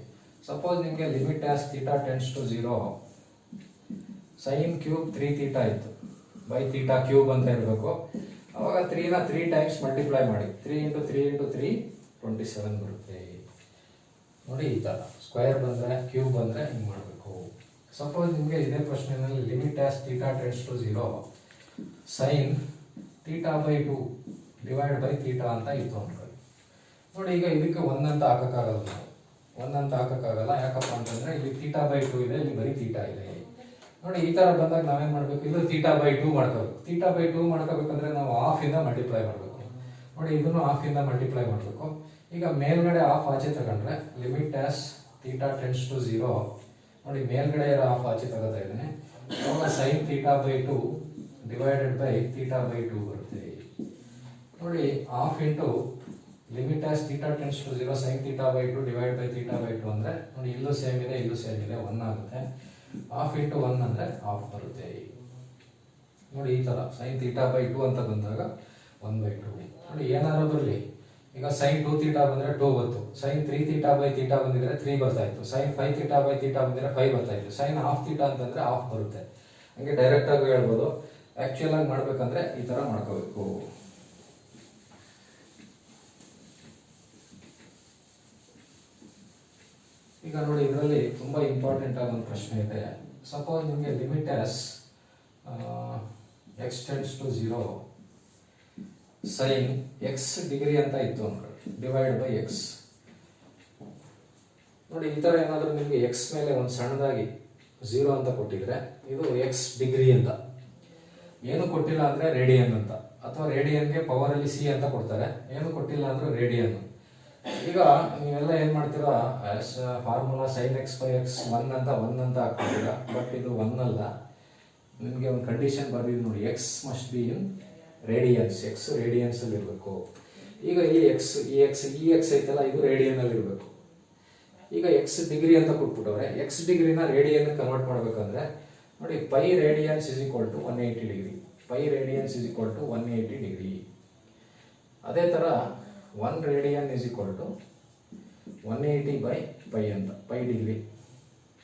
ಸಪೋಸ್ ನಿಮಗೆ limit as theta tends to 0 sine cube 3 theta ಇತ್ತು ಬೈ ಥೀಟಾ ಕ್ಯೂಬ್ ಅಂತ ಹೇಳಬೇಕು. ಅವಾಗ 3ನ 3 ಟೈಮ್ಸ್ ಮಲ್ಟಿಪ್ಲೈ ಮಾಡಿ, 3 ಇಂಟು 3 ಇಂಟು 3 27 ಬರುತ್ತೆ ನೋಡಿ. ಈ ಥರ ಸ್ಕ್ವೇರ್ ಬಂದರೆ ಕ್ಯೂಬ್ ಬಂದರೆ ಹಿಂಗೆ ಮಾಡಬೇಕು. ಸಪೋಸ್ ನಿಮಗೆ ಇದೇ ಪ್ರಶ್ನೆಯಲ್ಲಿ limit as theta tends to 0 sine theta by 2 divide by theta ಅಂತ ಇತ್ತು ಅನ್ಕೊಳ್ಳಿ ನೋಡಿ. ಈಗ ಇದಕ್ಕೆ 1 ಅಂತ ಹಾಕೋಕ್ಕಾಗಲ್ಲ, ನಾವು 1 ಅಂತ ಹಾಕೋಕ್ಕಾಗಲ್ಲ. ಯಾಕಪ್ಪ ಅಂತಂದರೆ ಇಲ್ಲಿ ಥೀಟಾ ಬೈ 2 ಇದೆ, ಇಲ್ಲಿ ಬರೀ ಥೀಟಾ ಇದೆ ನೋಡಿ. ಈ ಥರ ಬಂದಾಗ ನಾವೇನು ಮಾಡಬೇಕು, ಇದು ಥೀಟಾ ಬೈ 2 ಮಾಡ್ಕೋಬೇಕು. ಥೀಟಾ ಬೈ 2 ಮಾಡ್ಕೋಬೇಕಂದ್ರೆ ನಾವು ಹಾಫಿಂದ ಮಲ್ಟಿಪ್ಲೈ ಮಾಡಬೇಕು ನೋಡಿ. ಇದನ್ನು ಹಾಫಿಂದ ಮಲ್ಟಿಪ್ಲೈ ಮಾಡಬೇಕು. ಈಗ ಮೇಲ್ಗಡೆ ಹಾಫ್ ಆಚೆ ತಗೊಂಡ್ರೆ limit as theta tends to 0 ನೋಡಿ, ಮೇಲ್ಗಡೆ ಇರೋ ಹಾಫ್ ಆಚೆ ತಗೋತಾ ಇದ್ದೇನೆ. ಅವಾಗ sine theta by 2 divided by theta by 2 ಬರುತ್ತೆ ನೋಡಿ. Half into limit as theta tends to 0 sine theta by 2 divide by theta by 2 ಅಂದರೆ ನೋಡಿ, ಇಲ್ಲೂ ಸೇಮ್ ಇದೆ, ಇಲ್ಲೂ ಸೇಮ್ ಇದೆ, 1 ಆಗುತ್ತೆ. ಹಾಫ್ ಇಂಟು 1 ಅಂದರೆ ಹಾಫ್ ಬರುತ್ತೆ ನೋಡಿ. ಈ ಥರ ಸೈನ್ ಥೀಟಾ ಬೈ 2 ಅಂತ ಬಂದಾಗ 1/2 ನೋಡಿ. ಏನಾದ್ರು ಬರಲಿ, ಈಗ ಸೈನ್ 2 ಥೀಟಾ ಬಂದರೆ 2 ಬಂತು, ಸೈನ್ 3 ಥೀಟಾ ಬೈ ಥೀಟಾ ಬಂದಿದ್ರೆ 3 ಬರ್ತಾ ಇತ್ತು, ಸೈನ್ 5 ಥೀಟಾ ಬೈ ಥೀಟಾ ಬಂದಿದ್ರೆ 5 ಬರ್ತಾ ಇತ್ತು, ಸೈನ್ ಹಾಫ್ ಥೀಟಾ ಅಂತಂದ್ರೆ ಹಾಫ್ ಬರುತ್ತೆ. ಹಂಗೆ ಡೈರೆಕ್ಟ್ ಆಗಿ ಹೇಳ್ಬೋದು. ಆಕ್ಚುಯಲ್ ಆಗಿ ಮಾಡ್ಬೇಕಂದ್ರೆ ಈ ತರ ಮಾಡ್ಕೋಬೇಕು. ಈಗ ನೋಡಿ, ಇದರಲ್ಲಿ ತುಂಬಾ ಇಂಪಾರ್ಟೆಂಟ್ ಆದ ಒಂದು ಪ್ರಶ್ನೆ ಇದೆ. ಸಪೋಸ್ ನಿಮಗೆ limit as x tends to 0 sine x degree ಅಂತ ಇತ್ತು ಅನ್ಕೊಳ್ಳಿ, ಡಿವೈಡ್ ಬೈ x ನೋಡಿ. ಈ ತರ ಏನಾದರೂ ನಿಮಗೆ x ಮೇಲೆ ಒಂದು ಸಣ್ಣದಾಗಿ 0 ಅಂತ ಕೊಟ್ಟಿದ್ರೆ ಇದು x ಡಿಗ್ರಿ ಅಂತ, ಏನು ಕೊಟ್ಟಿಲ್ಲ ಅಂದ್ರೆ ರೇಡಿಯನ್ ಅಂತ, ಅಥವಾ ರೇಡಿಯನ್ಗೆ ಪವರ್ ಅಲ್ಲಿ c ಅಂತ ಕೊಡ್ತಾರೆ, ಏನು ಕೊಟ್ಟಿಲ್ಲ ಅಂದ್ರೆ ರೇಡಿಯನ್. ಈಗ ನೀವೆಲ್ಲ ಏನ್ ಮಾಡ್ತೀರಾ, formula sine x by x 1 ಅಂತ ಹಾಕ್ತೀರಾ. ಬಟ್ ಇದು 1 ಅಲ್ಲ, ನಿಮಗೆ ಒಂದು ಕಂಡೀಷನ್ ಬರ್ದಿದ್ದು ನೋಡಿ, x must be in radiance, x radiance ಅಲ್ಲಿ ಇರಬೇಕು. ಈಗ ಇಲ್ಲಿ ಈ x ಐತಲ್ಲ, ಇದು ರೇಡಿಯನ್ ಅಲ್ಲಿ ಇರಬೇಕು. ಈಗ x ಡಿಗ್ರಿ ಅಂತ ಕೊಟ್ಬಿಟ್ಟವ್ರೆ, x ಡಿಗ್ರಿನ ರೇಡಿಯನ್ ಕನ್ವರ್ಟ್ ಮಾಡ್ಬೇಕಂದ್ರೆ ನೋಡಿ, pi radians is equal to 180 degree, pi radians is equal to 180 degree. ಅದೇ ತರ 1 radian is equal to 180 by pi ಅಂತ, ಪೈ ಡಿಗ್ರಿ.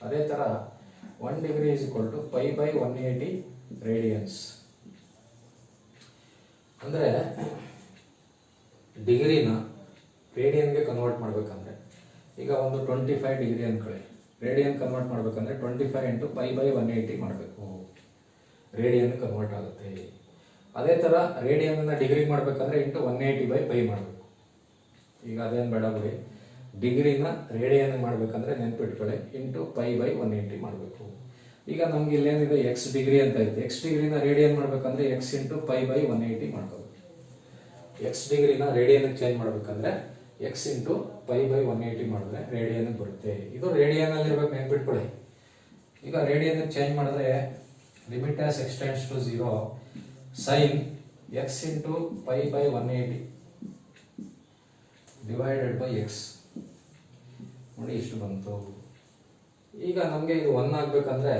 ಅದೇ ತರ 1 degree is equal to pi by 180 radians. ಅಂದ್ರೆ ಡಿಗ್ರಿನ ರೇಡಿಯನ್ಗೆ ಕನ್ವರ್ಟ್ ಮಾಡ್ಬೇಕಂದ್ರೆ ಈಗ ಒಂದು 25 ಡಿಗ್ರಿ ಅನ್ಕೊಳ್ಳಿ, ರೇಡಿಯನ್ ಕನ್ವರ್ಟ್ ಮಾಡ್ಬೇಕಂದ್ರೆ 25 ಇಂಟು ಪೈ ಬೈ 180 ಮಾಡಬೇಕು, ರೇಡಿಯನ್ ಕನ್ವರ್ಟ್ ಆಗುತ್ತೆ. ಅದೇ ತರ ರೇಡಿಯನ್ ಡಿಗ್ರಿ ಮಾಡ್ಬೇಕಂದ್ರೆ ಇಂಟು 180 ಬೈ ಪೈ ಮಾಡಬೇಕು. ಈಗ ಅದೇನು ಬೇಡ ಬಿಡಿ, ಡಿಗ್ರಿನ ರೇಡಿಯನ್ ಮಾಡಬೇಕಂದ್ರೆ ನೆನ್ಪಿಟ್ಕೊಳ್ಳಿ ಇಂಟು ಪೈ ಬೈ 180 ಮಾಡಬೇಕು. ಈಗ ನಮ್ಗೆ ಇಲ್ಲೇನಿದೆ ಎಕ್ಸ್ ಡಿಗ್ರಿ ಅಂತ ಐತೆ, ಎಕ್ಸ್ ಡಿಗ್ರಿನ ರೇಡಿಯನ್ ಮಾಡಬೇಕಂದ್ರೆ ಎಕ್ಸ್ ಇಂಟು ಪೈ ಬೈ 180 ಮಾಡ್ಕೋಬೇಕು. ಎಕ್ಸ್ ಡಿಗ್ರಿನ ರೇಡಿಯನ್ ಚೇಂಜ್ ಮಾಡಬೇಕಂದ್ರೆ ಎಕ್ಸ್ ಇಂಟು ಪೈ ಬೈ 180 ಮಾಡಿದ್ರೆ ರೇಡಿಯನ್ ಬರುತ್ತೆ. ಇದು ರೇಡಿಯನ್ ಅಲ್ಲಿ ಇರ್ಬೇಕು, ನೆನ್ಪಿಟ್ಕೊಳ್ಳಿ. ಈಗ ರೇಡಿಯನ್ ಚೇಂಜ್ ಮಾಡಿದ್ರೆ limit as x tends to 0 sine x into pi by 180 divided by x. ನೋಡಿ ಇಷ್ಟು ಬಂತು. ಈಗ ನಮಗೆ ಇದು 1 ಆಗ್ಬೇಕಂದ್ರೆ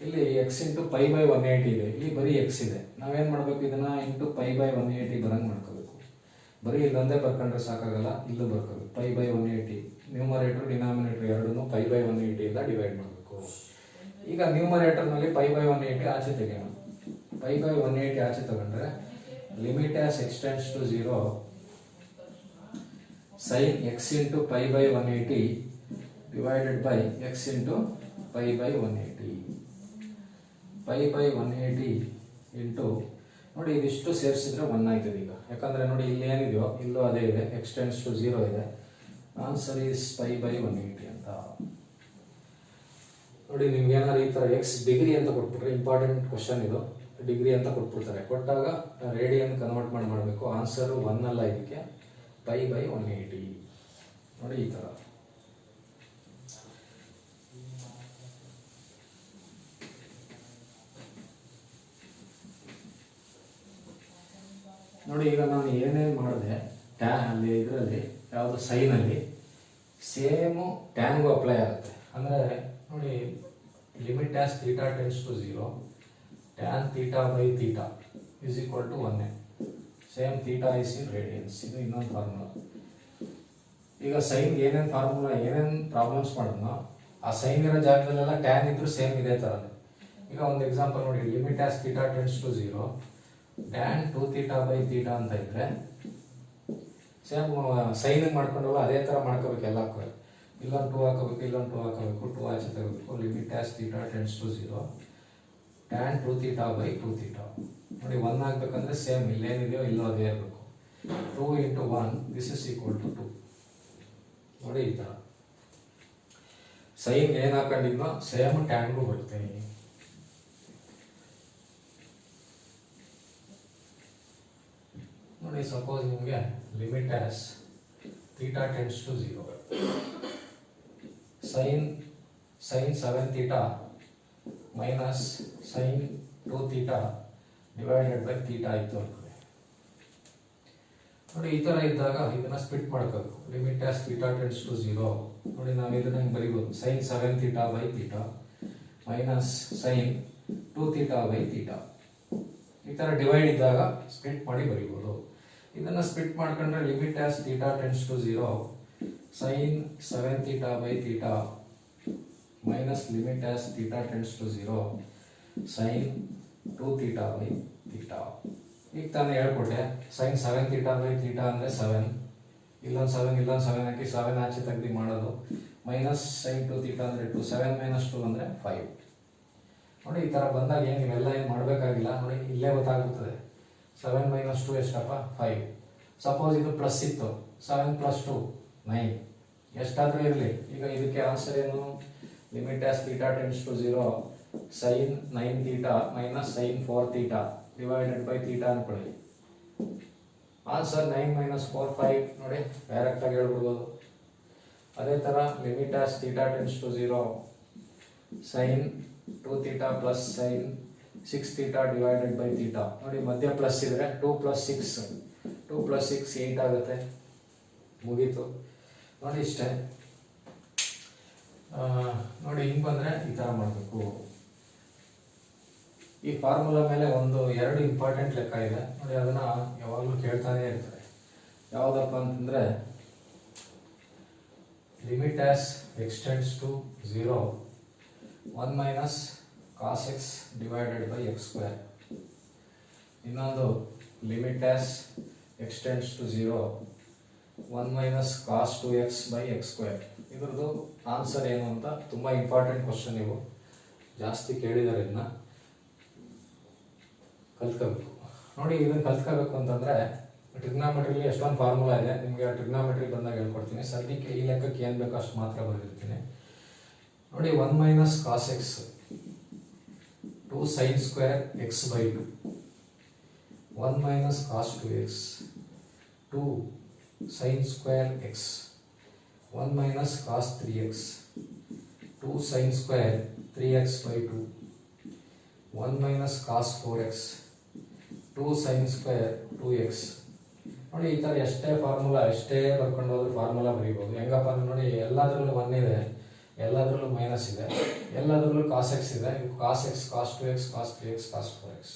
ಇಲ್ಲಿ ಎಕ್ಸ್ ಇಂಟು ಪೈ ಬೈ 180 ಇದೆ, ಇಲ್ಲಿ ಬರೀ ಎಕ್ಸ್ ಇದೆ. ನಾವೇನ್ ಮಾಡ್ಬೇಕು, ಇದನ್ನ ಇಂಟು ಪೈ ಬೈ 180 ಬರಂಗ್ ಮಾಡ್ಕೋಬೇಕು. ಬರೀ ಇಲ್ಲೊಂದೇ ಬರ್ಕೊಂಡ್ರೆ ಸಾಕಾಗಲ್ಲ, ಇಲ್ಲೂ ಬರ್ಕೋಬೇಕು. ಪೈ ಬೈ 180 ನ್ಯೂಮರೇಟರ್ ಡಿನಾಮಿನೇಟರ್ ಎರಡೂ ಪೈ ಬೈ 180 ಇಂದ ಡಿವೈಡ್ ಮಾಡಬೇಕು. ಈಗ ನ್ಯೂಮರೇಟರ್ ನಲ್ಲಿ ಪೈ ಬೈ 180 ಆಚೆ ತೆಗೆಯೋಣ. ಪೈ ಬೈ 180 ಆಚೆ ತಗೊಂಡ್ರೆ limit as x tends to 0 sin x into pi by 180 divided by x into pi by 180. pi by 180 into ನೋಡಿ ಇದಿಷ್ಟು ಸೇರಿಸಿದ್ರೆ 1 ಆಯ್ತದೆ. ಈಗ ಯಾಕಂದ್ರೆ ನೋಡಿ ಇಲ್ಲಿ ಏನಿದೆಯೋ ಇಲ್ಲೂ ಅದೇ ಇದೆ, x tends to 0 ಇದೆ. ಆನ್ಸರ್ ಈಸ್ pi by 180 ಅಂತ. ನೋಡಿ ನಿಮ್ಗೆ ಏನಾದ್ರು ಈ ತರ x ಡಿಗ್ರಿ ಅಂತ ಕೊಟ್ಬಿಟ್ರೆ, ಇಂಪಾರ್ಟೆಂಟ್ ಕ್ವಶನ್ ಇದು, ಡಿಗ್ರಿ ಅಂತ ಕೊಟ್ಬಿಡ್ತಾರೆ. ಕೊಟ್ಟಾಗ ರೇಡಿಯನ್ ಕನ್ವರ್ಟ್ ಮಾಡಬೇಕು. ಆನ್ಸರ್ 1 ಅಲ್ಲ, ಇದಕ್ಕೆ ಪೈ ಬೈ 180. ನೋಡಿ ಈ ತರ. ನೋಡಿ ಈಗ ನಾನು ಏನೇನು ಮಾಡಿದೆ ಅಲ್ಲಿ ಇದರಲ್ಲಿ ಯಾವುದು ಸೈನಲ್ಲಿ ಸೇಮು ಟ್ಯಾನ್ಗೂ ಅಪ್ಲೈ ಆಗುತ್ತೆ. ಅಂದರೆ ನೋಡಿ limit as theta tends to 0 tan theta by theta is equal to 1. Same theta is in radians. ಇದು ಇನ್ನೊಂದು ಫಾರ್ಮುಲಾ. ಈಗ ಸೈನ್ ಏನೇನು ಫಾರ್ಮುಲಾ ಏನೇನು ಪ್ರಾಬ್ಲಮ್ಸ್ ಮಾಡಿದ್ನೋ ಆ ಸೈನ್ ಇರೋ ಜಾಗದಲ್ಲೆಲ್ಲ ಟ್ಯಾನ್ ಇದ್ರು ಸೇಮ್ ಇದೇ ಥರನೇ. ಈಗ ಒಂದು ಎಕ್ಸಾಂಪಲ್ ನೋಡಿ, limit as theta tends to 0 tan 2 theta by theta ಅಂತ ಇದ್ರೆ ಸೇಮ್ ಸೈನ್ ಮಾಡ್ಕೊಂಡಲ್ಲ ಅದೇ ಥರ ಮಾಡ್ಕೋಬೇಕು. ಎಲ್ಲಕ್ಕೂ ಇಲ್ಲೊಂದು 2 ಹಾಕೋಬೇಕು, ಇಲ್ಲೊಂದು 2 ಹಾಕೋಬೇಕು, 2 ಆಚೆ ತಗೋಬೇಕು. Limit as theta tends to 0 tan 2 theta by 2 theta. ನೋಡಿ 1 ಆಗ್ಬೇಕಂದ್ರೆ ಸೇಮ್ ಇಲ್ಲೇನಿದೆಯೋ ಇಲ್ಲೋ ಅದೇ ಇರಬೇಕು. 2 into 1 this is equal to 2. ನೋಡಿ ಈ ಥರ ಸೈನ್ ಏನು ಹಾಕೊಂಡಿದ್ನೋ ಸೇಮ್ ಟ್ಯಾನ್ಗೂ ಬರುತ್ತೆ. ನೋಡಿ ಸಪೋಸ್ ನಿಮಗೆ limit as theta tends to 0 sine 7 theta minus sine 2 theta divided by theta ಇತ್ತು ಅನ್ಕೊಳ್ಳಿ. ನೋಡಿ ಈ ತರ ಇದ್ದಾಗ ಇದನ್ನ ಸ್ಪ್ಲಿಟ್ ಮಾಡ್ಕೋಬೇಕು. Limit as theta tends to 0. ನೋಡಿ ನಾವು ಇದನ್ನ ಹಿಂಗೆ ಬರೀಬಹುದು, sine 7 theta by theta minus sine 2 theta by theta. ಈ ತರ ಡಿವೈಡ್ ಇದ್ದಾಗ ಸ್ಪ್ಲಿಟ್ ಮಾಡಿ ಬರೀಬಹುದು. ಇದನ್ನ ಸ್ಪ್ಲಿಟ್ ಮಾಡ್ಕೊಂಡ್ರೆ limit as theta tends to 0 sine 7 theta by theta minus limit as theta tends to 0 sine 2 theta by theta. ಈಗ ತಾನೇ ಹೇಳ್ಕೊಟ್ಟೆ, ಸೈನ್ 7 ಥೀಟಾ ಬೈ ಥೀಟಾ ಅಂದರೆ 7, ಇಲ್ಲೊಂದು 7 ಇಲ್ಲೊಂದು 7 ಹಾಕಿ 7 ಆಚೆ ತೆಗ್ದು ಮಾಡೋದು. ಮೈನಸ್ ಸೈನ್ 2 ಥೀಟಾ ಅಂದರೆ 2, 7 ಮೈನಸ್ 2 ಅಂದರೆ 5. ನೋಡಿ ಈ ಥರ ಬಂದಾಗ ಏನು ಇವೆಲ್ಲ ಏನು ಮಾಡಬೇಕಾಗಿಲ್ಲ, ನೋಡಿ ಇಲ್ಲೇ ಗೊತ್ತಾಗುತ್ತದೆ. 7 ಮೈನಸ್ 2 ಎಷ್ಟಪ್ಪ 5. ಸಪೋಸ್ ಇದು ಪ್ಲಸ್ ಇತ್ತು, 7 ಪ್ಲಸ್ 2 9 ಎಷ್ಟಾದರೂ ಇರಲಿ. ಈಗ ಇದಕ್ಕೆ ಆನ್ಸರ್ ಏನು, limit as theta tends to 0 sine 9 theta minus sine 4 theta divided by theta ಅನ್ಕೊಳ್ಳಿ. Answer 9 minus 4 5. ನೋಡಿ ಡೈರೆಕ್ಟ್ ಆಗಿ ಹೇಳ್ಬಿಡ್ಬೋದು. ಅದೇ ಥರ limit as theta tends to 0 sine 2 theta plus sine 6 theta divided by theta. ನೋಡಿ ಮಧ್ಯ ಪ್ಲಸ್ ಇದ್ರೆ 2 ಪ್ಲಸ್ 6 8 ಆಗುತ್ತೆ. ಮುಗೀತು. ನೋಡಿ ಇಷ್ಟೇ. ನೋಡಿ ಹಿಂಗೆ ಬಂದರೆ ಈ ಥರ ಮಾಡಬೇಕು. ಈ ಫಾರ್ಮುಲಾ ಮೇಲೆ ಒಂದು 2 ಇಂಪಾರ್ಟೆಂಟ್ ಲೆಕ್ಕ ಇದೆ ನೋಡಿ, ಅದನ್ನ ಯಾವಾಗಲೂ ಕೇಳ್ತಾನೆ ಇರ್ತಾರೆ. ಯಾವುದಪ್ಪ ಅಂತಂದ್ರೆ limit as x tends to 0 1 minus cos x divided by x square. ಇನ್ನೊಂದು limit as x tends to 0 1 minus cos 2x by x square. ಇದ್ರದ್ದು ಆನ್ಸರ್ ಏನು ಅಂತ ತುಂಬ ಇಂಪಾರ್ಟೆಂಟ್ ಕ್ವಶನ್. ಇವು ಜಾಸ್ತಿ ಕೇಳಿದ್ದಾರೆ, ಇದನ್ನ ಕಲ್ತ್ಕೋಬೇಕು. ನೋಡಿ ಇದನ್ನ ಕಲ್ತ್ಕೋಬೇಕು ಅಂತಂದ್ರೆ ಟ್ರಿಗ್ನಾಮೆಟ್ರಿಲಿ ಎಷ್ಟೊಂದು ಫಾರ್ಮುಲಾ ಇದೆ, ನಿಮಗೆ ಟ್ರಿಗ್ನಾಮೆಟ್ರಿ ಬಂದಾಗ ಹೇಳ್ಕೊಡ್ತೀನಿ. ಸದ್ಯಕ್ಕೆ ಈ ಲೆಕ್ಕಕ್ಕೆ ಏನು ಬೇಕೋ ಅಷ್ಟು ಮಾತ್ರ ಬರೆದಿರ್ತೀನಿ ನೋಡಿ. 1 minus cos x 2 sine square x by 2, 1 minus cos 2x 2 sine square x, 1 minus cos 3x 2 sine square 3x by 2, 1 minus cos 4x 2 sine square 2x. ನೋಡಿ ಈ ಥರ ಎಷ್ಟೇ ಫಾರ್ಮುಲಾ ಎಷ್ಟೇ ಬರ್ಕೊಂಡು ಹೋದ್ರೆ ಫಾರ್ಮುಲಾ ಬರೀಬೋದು. ಹೆಂಗಪ್ಪ ಅಂದ್ರೆ ನೋಡಿ, ಎಲ್ಲದರಲ್ಲೂ 1 ಇದೆ, ಎಲ್ಲದರಲ್ಲೂ ಮೈನಸ್ ಇದೆ, ಎಲ್ಲದರಲ್ಲೂ ಕಾಸ್ ಎಕ್ಸ್ ಇದೆ. ಕಾಸ್ ಎಕ್ಸ್, ಕಾಸ್ 2x, ಕಾಸ್ 3x, ಕಾಸ್ 4x.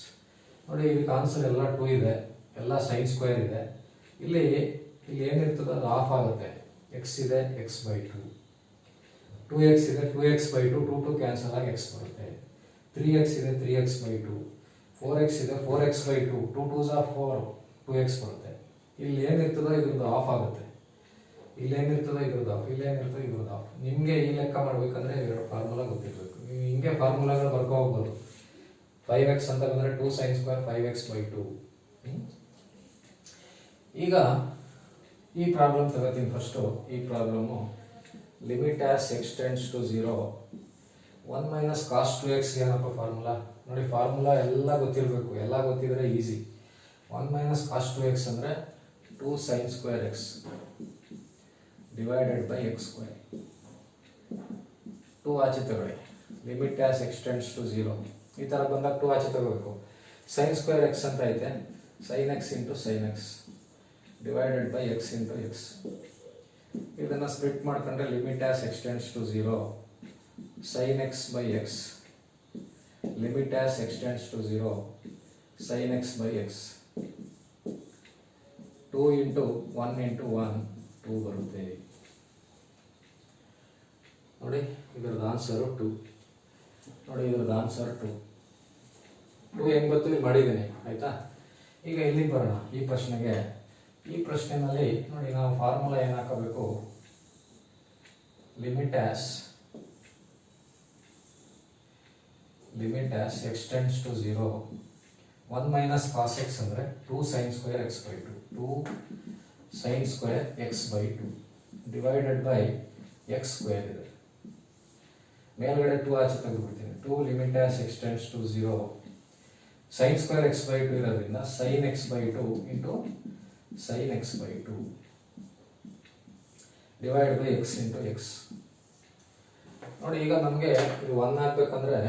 ನೋಡಿ ಇದಕ್ಕೆ ಆನ್ಸರ್ ಎಲ್ಲ 2 ಇದೆ, ಎಲ್ಲ ಸೈನ್ ಸ್ಕ್ವೇರ್ ಇದೆ. ಇಲ್ಲಿ ಏನಿರ್ತದೆ ಅದು ಆಫ್ ಆಗುತ್ತೆ. ಎಕ್ಸ್ ಇದೆ, ಎಕ್ಸ್ ಬೈ 2, 2x ಇದೆ, 2x ಬೈ 2, 2 2 ಕ್ಯಾನ್ಸಲ್ ಆಗಿ ಎಕ್ಸ್ ಬರುತ್ತೆ. 3x ಇದೆ, 3x ಬೈ 2, 4x ಇದೆ, 4x by 2, 2 2s are 4, 2x ಬರುತ್ತೆ. ಇಲ್ಲಿ ಏನಿರ್ತದೋ ಇದ್ರದ್ದು ಆಫ್ ಆಗುತ್ತೆ, ಇಲ್ಲೇನಿರ್ತದೋ ಇದ್ರದ್ದು ಆಫ್, ಇಲ್ಲೇನಿರ್ತದೋ ಇದ್ರದ್ದು ಆಫ್. ನಿಮಗೆ ಈ ಲೆಕ್ಕ ಮಾಡ್ಬೇಕಂದ್ರೆ ಎರಡು ಫಾರ್ಮುಲಾ ಗೊತ್ತಿರಬೇಕು. ನೀವು ಹಿಂಗೆ ಫಾರ್ಮುಲಾಗಳು ಬರ್ಕೊ ಹೋಗ್ಬೋದು. 5x ಅಂತ ಬಂದರೆ 2 ಸೈನ್ ಸ್ಕ್ವೇರ್ 5x ಬೈ 2. ಈಗ ಈ ಪ್ರಾಬ್ಲಮ್ ತಗೋತೀನಿ ಫಸ್ಟು. ಈ problem limit as x tends to 0 1 minus cos 2x ಏನಪ್ಪ ಫಾರ್ಮುಲಾ ನೋಡಿ. ಫಾರ್ಮುಲಾ ಎಲ್ಲ ಗೊತ್ತಿರಬೇಕು, ಎಲ್ಲ ಗೊತ್ತಿದ್ರೆ ಈಸಿ. 1 ಮೈನಸ್ ಕಾಸ್ 2x ಅಂದರೆ 2 sine square x divided by x square. 2 ಆಚೆ ತಗೊಳ್ಳಿ. Limit as x tends to 0 ಈ ಥರ ಬಂದಾಗ 2 ಆಚೆ ತಗೋಬೇಕು. ಸೈನ್ ಸ್ಕ್ವೇರ್ ಎಕ್ಸ್ ಅಂತ ಐತೆ, sine x into sine x divided by x into x. ಇದನ್ನು ಸ್ಪ್ಲಿಟ್ ಮಾಡ್ಕೊಂಡ್ರೆ limit as x tends to 0 sine x by x, limit as x tends to 0 sine x by x. 2 into 1 into 1 2 ಬರುತ್ತೆ ನೋಡಿ. ಇದರದ್ದು ಆನ್ಸರು 2 ನೋಡಿ. ಇದರದ್ದು ಆನ್ಸರ್ 2 ಹೆಂಗೆ ಗೊತ್ತು ಇಲ್ಲಿ ಮಾಡಿದ್ದೀನಿ ಆಯಿತಾ. ಈಗ ಇಲ್ಲಿಗೆ ಬರೋಣ ಈ ಪ್ರಶ್ನೆಗೆ. ಈ ಪ್ರಶ್ನೆಯಲ್ಲಿ ನೋಡಿ ನಾವು ಫಾರ್ಮುಲಾ ಏನು ಹಾಕಬೇಕು, limit as x tends to 0 1 minus cos x ಅಂದರೆ 2 sine square x by 2, 2 sine square x by 2 divided by x square ಇದೆ. ಮೇಲ್ಗಡೆ 2 ಆಚೆ ತೆಗೆದುಬಿಡ್ತೀನಿ. 2 limit as x tends to 0 sine square x by 2 ಇರೋದ್ರಿಂದ sine x by 2 into sine x by 2 divide by x into x. ನೋಡಿ ಈಗ ನಮಗೆ ಇದು 1 ಹಾಕ್ಬೇಕಂದ್ರೆ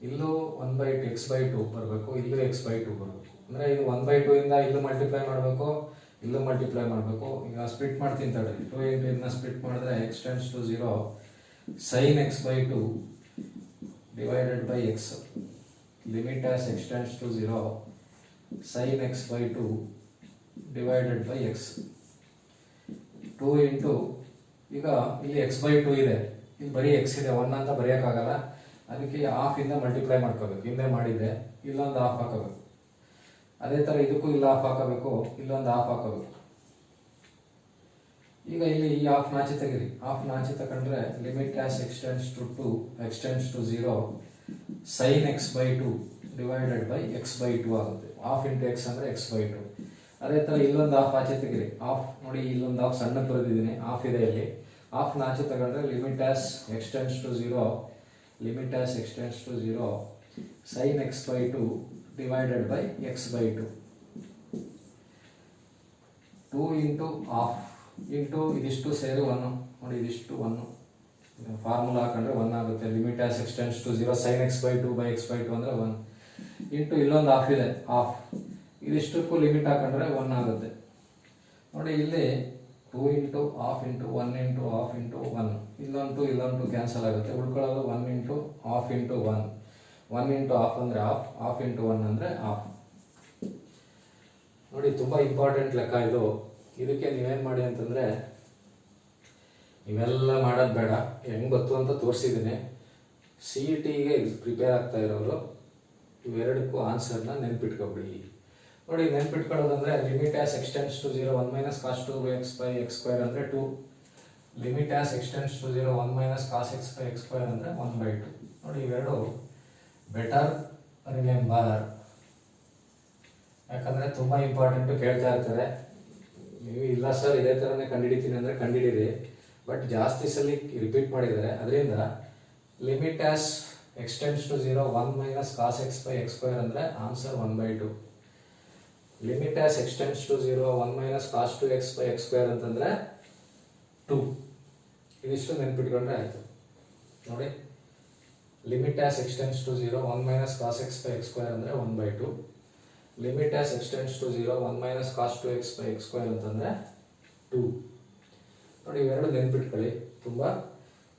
ಇಲ್ಲೂ 1 ಬೈ ಎಕ್ಸ್ ಬೈ 2 ಬರಬೇಕು, ಇಲ್ಲೂ ಎಕ್ಸ್ ಬೈ 2 ಬರಬೇಕು. ಅಂದರೆ ಇದು 1 ಬೈ 2 ಇಂದ ಇಲ್ಲೂ ಮಲ್ಟಿಪ್ಲೈ ಮಾಡಬೇಕು, ಇಲ್ಲೂ ಮಲ್ಟಿಪ್ಲೈ ಮಾಡಬೇಕು. ಈಗ ಸ್ಪ್ಲಿಟ್ ಮಾಡ್ತೀನಿ ತಡ್ರಿ. 2 ಇಂಟು ಇದನ್ನ ಸ್ಪ್ಲಿಟ್ ಮಾಡಿದ್ರೆ x tends to 0 sine x by 2 divided by x, limit as x tends to 0 sine x by 2 divided by x. 2 into ಈಗ ಇಲ್ಲಿ ಎಕ್ಸ್ ಬೈ 2 ಇದೆ, ಇಲ್ಲಿ ಬರೀ ಎಕ್ಸ್ ಇದೆ, 1 ಅಂತ ಬರೆಯೋಕ್ಕಾಗಲ್ಲ. ಅದಕ್ಕೆ ಹಾಫ್ ಇಂದ ಮಲ್ಟಿಪ್ಲೈ ಮಾಡ್ಕೋಬೇಕು. ಹಿಂದೆ ಮಾಡಿದ್ದೆ, ಇಲ್ಲೊಂದು ಹಾಫ್ ಹಾಕೋಬೇಕು. ಅದೇ ಥರ ಇದಕ್ಕೂ ಇಲ್ಲ ಹಾಫ್ ಹಾಕೋಬೇಕು, ಇಲ್ಲೊಂದು ಹಾಫ್ ಹಾಕೋಬೇಕು. ಈಗ ಇಲ್ಲಿ ಈ ಹಾಫ್ ನಾಚೆ ತೆಗಿರಿ. ಹಾಫ್ ನಾಚೆ ತಗೊಂಡ್ರೆ limit as x tends to 0 sine x by 2 divided by x by 2 ಆಗುತ್ತೆ. ಹಾಫ್ ಇಂಟು ಎಕ್ಸ್ ಅಂದರೆ ಎಕ್ಸ್ ಬೈ 2. ಅದೇ ಥರ ಇಲ್ಲೊಂದು ಹಾಫ್ ಆಚೆ ತೆಗಿರಿ. ಹಾಫ್ ನೋಡಿ, ಇಲ್ಲೊಂದು ಹಾಫ್ ಸಣ್ಣಕ್ಕೆ ಬರೆದಿದ್ದೀನಿ, ಹಾಫ್ ಇದೆ ಇಲ್ಲಿ. ಹಾಫ್ ನಾಚೆ ತಗೊಂಡ್ರೆ limit as x tends to 0 sine x by 2 divided by x by 2. 2 into half into ಇದಿಷ್ಟು ಸೇರಿ 1 ನೋಡಿ, ಇದಿಷ್ಟು 1 ಫಾರ್ಮುಲಾ ಹಾಕೊಂಡ್ರೆ 1 ಆಗುತ್ತೆ. Limit as x tends to 0 sine x by 2 by x by 2 ಅಂದರೆ 1 ಇಂಟು ಇಲ್ಲೊಂದು ಹಾಫ್ ಇದೆ, ಹಾಫ್ ಇದಿಷ್ಟಕ್ಕೂ ಲಿಮಿಟ್ ಹಾಕೊಂಡ್ರೆ 1 ಆಗುತ್ತೆ ನೋಡಿ. ಇಲ್ಲಿ 2 into half into 1 into half into 1, ಇಲ್ಲೊಂದು ಕ್ಯಾನ್ಸಲ್ ಆಗುತ್ತೆ. ಉಳ್ಕೊಳ್ಳೋದು 1 into half into 1, 1 into half ಅಂದರೆ ಹಾಫ್, ಹಾಫ್ ಇಂಟು 1 ಅಂದರೆ ಹಾಫ್. ನೋಡಿ ತುಂಬ ಇಂಪಾರ್ಟೆಂಟ್ ಲೆಕ್ಕ ಇದು. ಇದಕ್ಕೆ ನೀವೇನು ಮಾಡಿ ಅಂತಂದರೆ, ಇವೆಲ್ಲ ಮಾಡೋದು ಬೇಡ, ಹೆಂಗೆ ಗೊತ್ತು ಅಂತ ತೋರಿಸಿದ್ದೀನಿ. CETಗೆ ಪ್ರಿಪೇರ್ ಆಗ್ತಾ ಇರೋರು ಇವೆರಡಕ್ಕೂ ಆನ್ಸರ್ನ ನೆನ್ಪಿಟ್ಕೊಬಿಡಿ. ನೋಡಿ ನೆನ್ಪಿಟ್ಕೊಳ್ಳೋದಂದ್ರೆ limit as x tends to 0 1 minus cos 2 x by x square ಅಂದರೆ 2, limit as x tends to 0 1 minus cos x by x square ಅಂದರೆ 1/2. ನೋಡಿ ಇವೆರಡು ಬೆಟರ್ ರಿಮೆಂಬರ್. ಯಾಕಂದರೆ ತುಂಬ ಇಂಪಾರ್ಟೆಂಟು ಕೇಳ್ತಾ ಇರ್ತಾರೆ. ನೀವು ಇಲ್ಲ ಸರ್ ಇದೇ ಥರನೇ ಕಂಡುಹಿಡಿತೀನಿ ಅಂದರೆ ಕಂಡುಹಿಡಿರಿ, ಬಟ್ ಜಾಸ್ತಿ ಸಲ ರಿಪೀಟ್ ಮಾಡಿದ್ದಾರೆ. ಅದರಿಂದ limit as x tends to 0 1 minus cos x by x square ಅಂದರೆ answer 1/2. Limit as x tends to 0 1 minus cos 2x by x square ಅಂತಂದರೆ 2. ಇದಿಷ್ಟು ನೆನ್ಪಿಟ್ಕೊಂಡ್ರೆ ಆಯಿತು. ನೋಡಿ, limit as x tends to 0 1 minus cos x by x square ಅಂದರೆ 1/2. Limit as x tends to 0 1 minus cos 2x by x square ಅಂತಂದರೆ 2. ನೋಡಿ, ಇವೆರಡು ನೆನ್ಪಿಟ್ಕೊಳ್ಳಿ, ತುಂಬ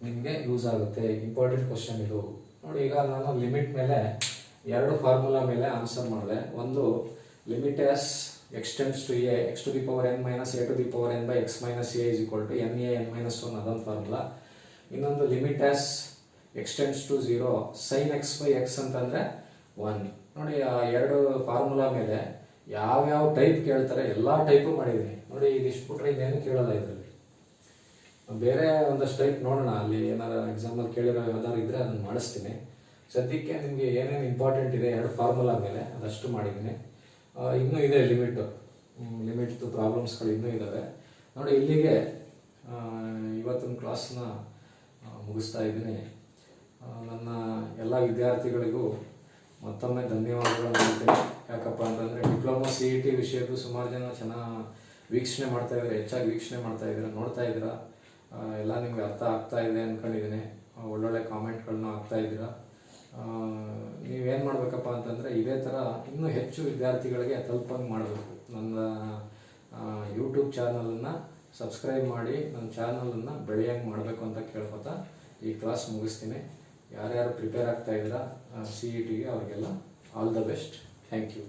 ನಿಮಗೆ ಯೂಸ್ ಆಗುತ್ತೆ. ಇಂಪಾರ್ಟೆಂಟ್ ಕ್ವಶನ್ ಇದು. ನೋಡಿ, ಈಗ ನಾನು ಲಿಮಿಟ್ ಮೇಲೆ ಎರಡು ಫಾರ್ಮುಲಾ ಮೇಲೆ ಆನ್ಸರ್ ಮಾಡಿದೆ. ಒಂದು limit as x tends to a x to the power n minus a to the power n by x minus a is equal to n a n minus 1 ಅದೊಂದು ಫಾರ್ಮುಲಾ. ಇನ್ನೊಂದು limit as x tends to 0 sine x by x ಅಂತಂದರೆ 1. ನೋಡಿ, ಆ ಎರಡು ಫಾರ್ಮುಲಾ ಮೇಲೆ ಯಾವ್ಯಾವ ಟೈಪ್ ಕೇಳ್ತಾರೆ ಎಲ್ಲ ಟೈಪು ಮಾಡಿದ್ದೀನಿ. ನೋಡಿ, ಇದಿಷ್ಟು ಬಿಟ್ರೆ ಇನ್ನೇನು ಕೇಳಲ್ಲ ಇದರಲ್ಲಿ. ಬೇರೆ ಒಂದಷ್ಟು ಟೈಪ್ ನೋಡೋಣ, ಅಲ್ಲಿ ಏನಾರು ಎಕ್ಸಾಂಪಲ್ ಕೇಳಿರೋ ಯಾವ್ದಾದ್ರು ಇದ್ದರೆ ಅದನ್ನು ಮಾಡಿಸ್ತೀನಿ. ಸದ್ಯಕ್ಕೆ ನಿಮಗೆ ಏನೇನು ಇಂಪಾರ್ಟೆಂಟ್ ಇದೆ ಎರಡು ಫಾರ್ಮುಲಾ ಮೇಲೆ ಅದಷ್ಟು ಮಾಡಿದ್ದೀನಿ. ಇನ್ನೂ ಇದೆ ಲಿಮಿಟ್ದು ಪ್ರಾಬ್ಲಮ್ಸ್ಗಳು ಇನ್ನೂ ಇದ್ದಾವೆ. ನೋಡಿ, ಇಲ್ಲಿಗೆ ಇವತ್ತಿನ ಕ್ಲಾಸ್ನ ಮುಗಿಸ್ತಾ ಇದ್ದೀನಿ. ನನ್ನ ಎಲ್ಲ ವಿದ್ಯಾರ್ಥಿಗಳಿಗೂ ಮತ್ತೊಮ್ಮೆ ಧನ್ಯವಾದಗಳನ್ನು ಹೇಳ್ತೀನಿ. ಯಾಕಪ್ಪ ಅಂತಂದರೆ ಡಿಪ್ಲೊಮಾ CET ವಿಷಯದ್ದು ಸುಮಾರು ಜನ ಚೆನ್ನಾಗಿ ವೀಕ್ಷಣೆ ಮಾಡ್ತಾಯಿದ್ದಾರೆ, ಹೆಚ್ಚಾಗಿ ವೀಕ್ಷಣೆ ಮಾಡ್ತಾಯಿದ್ದೀರಾ, ನೋಡ್ತಾ ಇದ್ದೀರಾ. ಎಲ್ಲ ನಿಮ್ಗೆ ಅರ್ಥ ಆಗ್ತಾ ಇದೆ ಅಂದ್ಕೊಂಡಿದ್ದೀನಿ. ಒಳ್ಳೊಳ್ಳೆ ಕಾಮೆಂಟ್ಗಳನ್ನ ಆಗ್ತಾಯಿದ್ದೀರಾ. ನೀವೇನು ಮಾಡಬೇಕಪ್ಪ ಅಂತಂದರೆ ಇದೇ ಥರ ಇನ್ನೂ ಹೆಚ್ಚು ವಿದ್ಯಾರ್ಥಿಗಳಿಗೆ ತಲುಪಂಗೆ ಮಾಡಬೇಕು. ನನ್ನ ಯೂಟ್ಯೂಬ್ ಚಾನಲನ್ನು ಸಬ್ಸ್ಕ್ರೈಬ್ ಮಾಡಿ ನನ್ನ ಚಾನಲನ್ನು ಬೆಳೆಯಂಗೆ ಮಾಡಬೇಕು ಅಂತ ಕೇಳ್ಕೊತಾ ಈ ಕ್ಲಾಸ್ ಮುಗಿಸ್ತೀನಿ. ಯಾರ್ಯಾರು ಪ್ರಿಪೇರ್ ಆಗ್ತಾ ಇದ್ದೀರಾ CETಗೆ ಅವ್ರಿಗೆಲ್ಲ all the best. Thank you.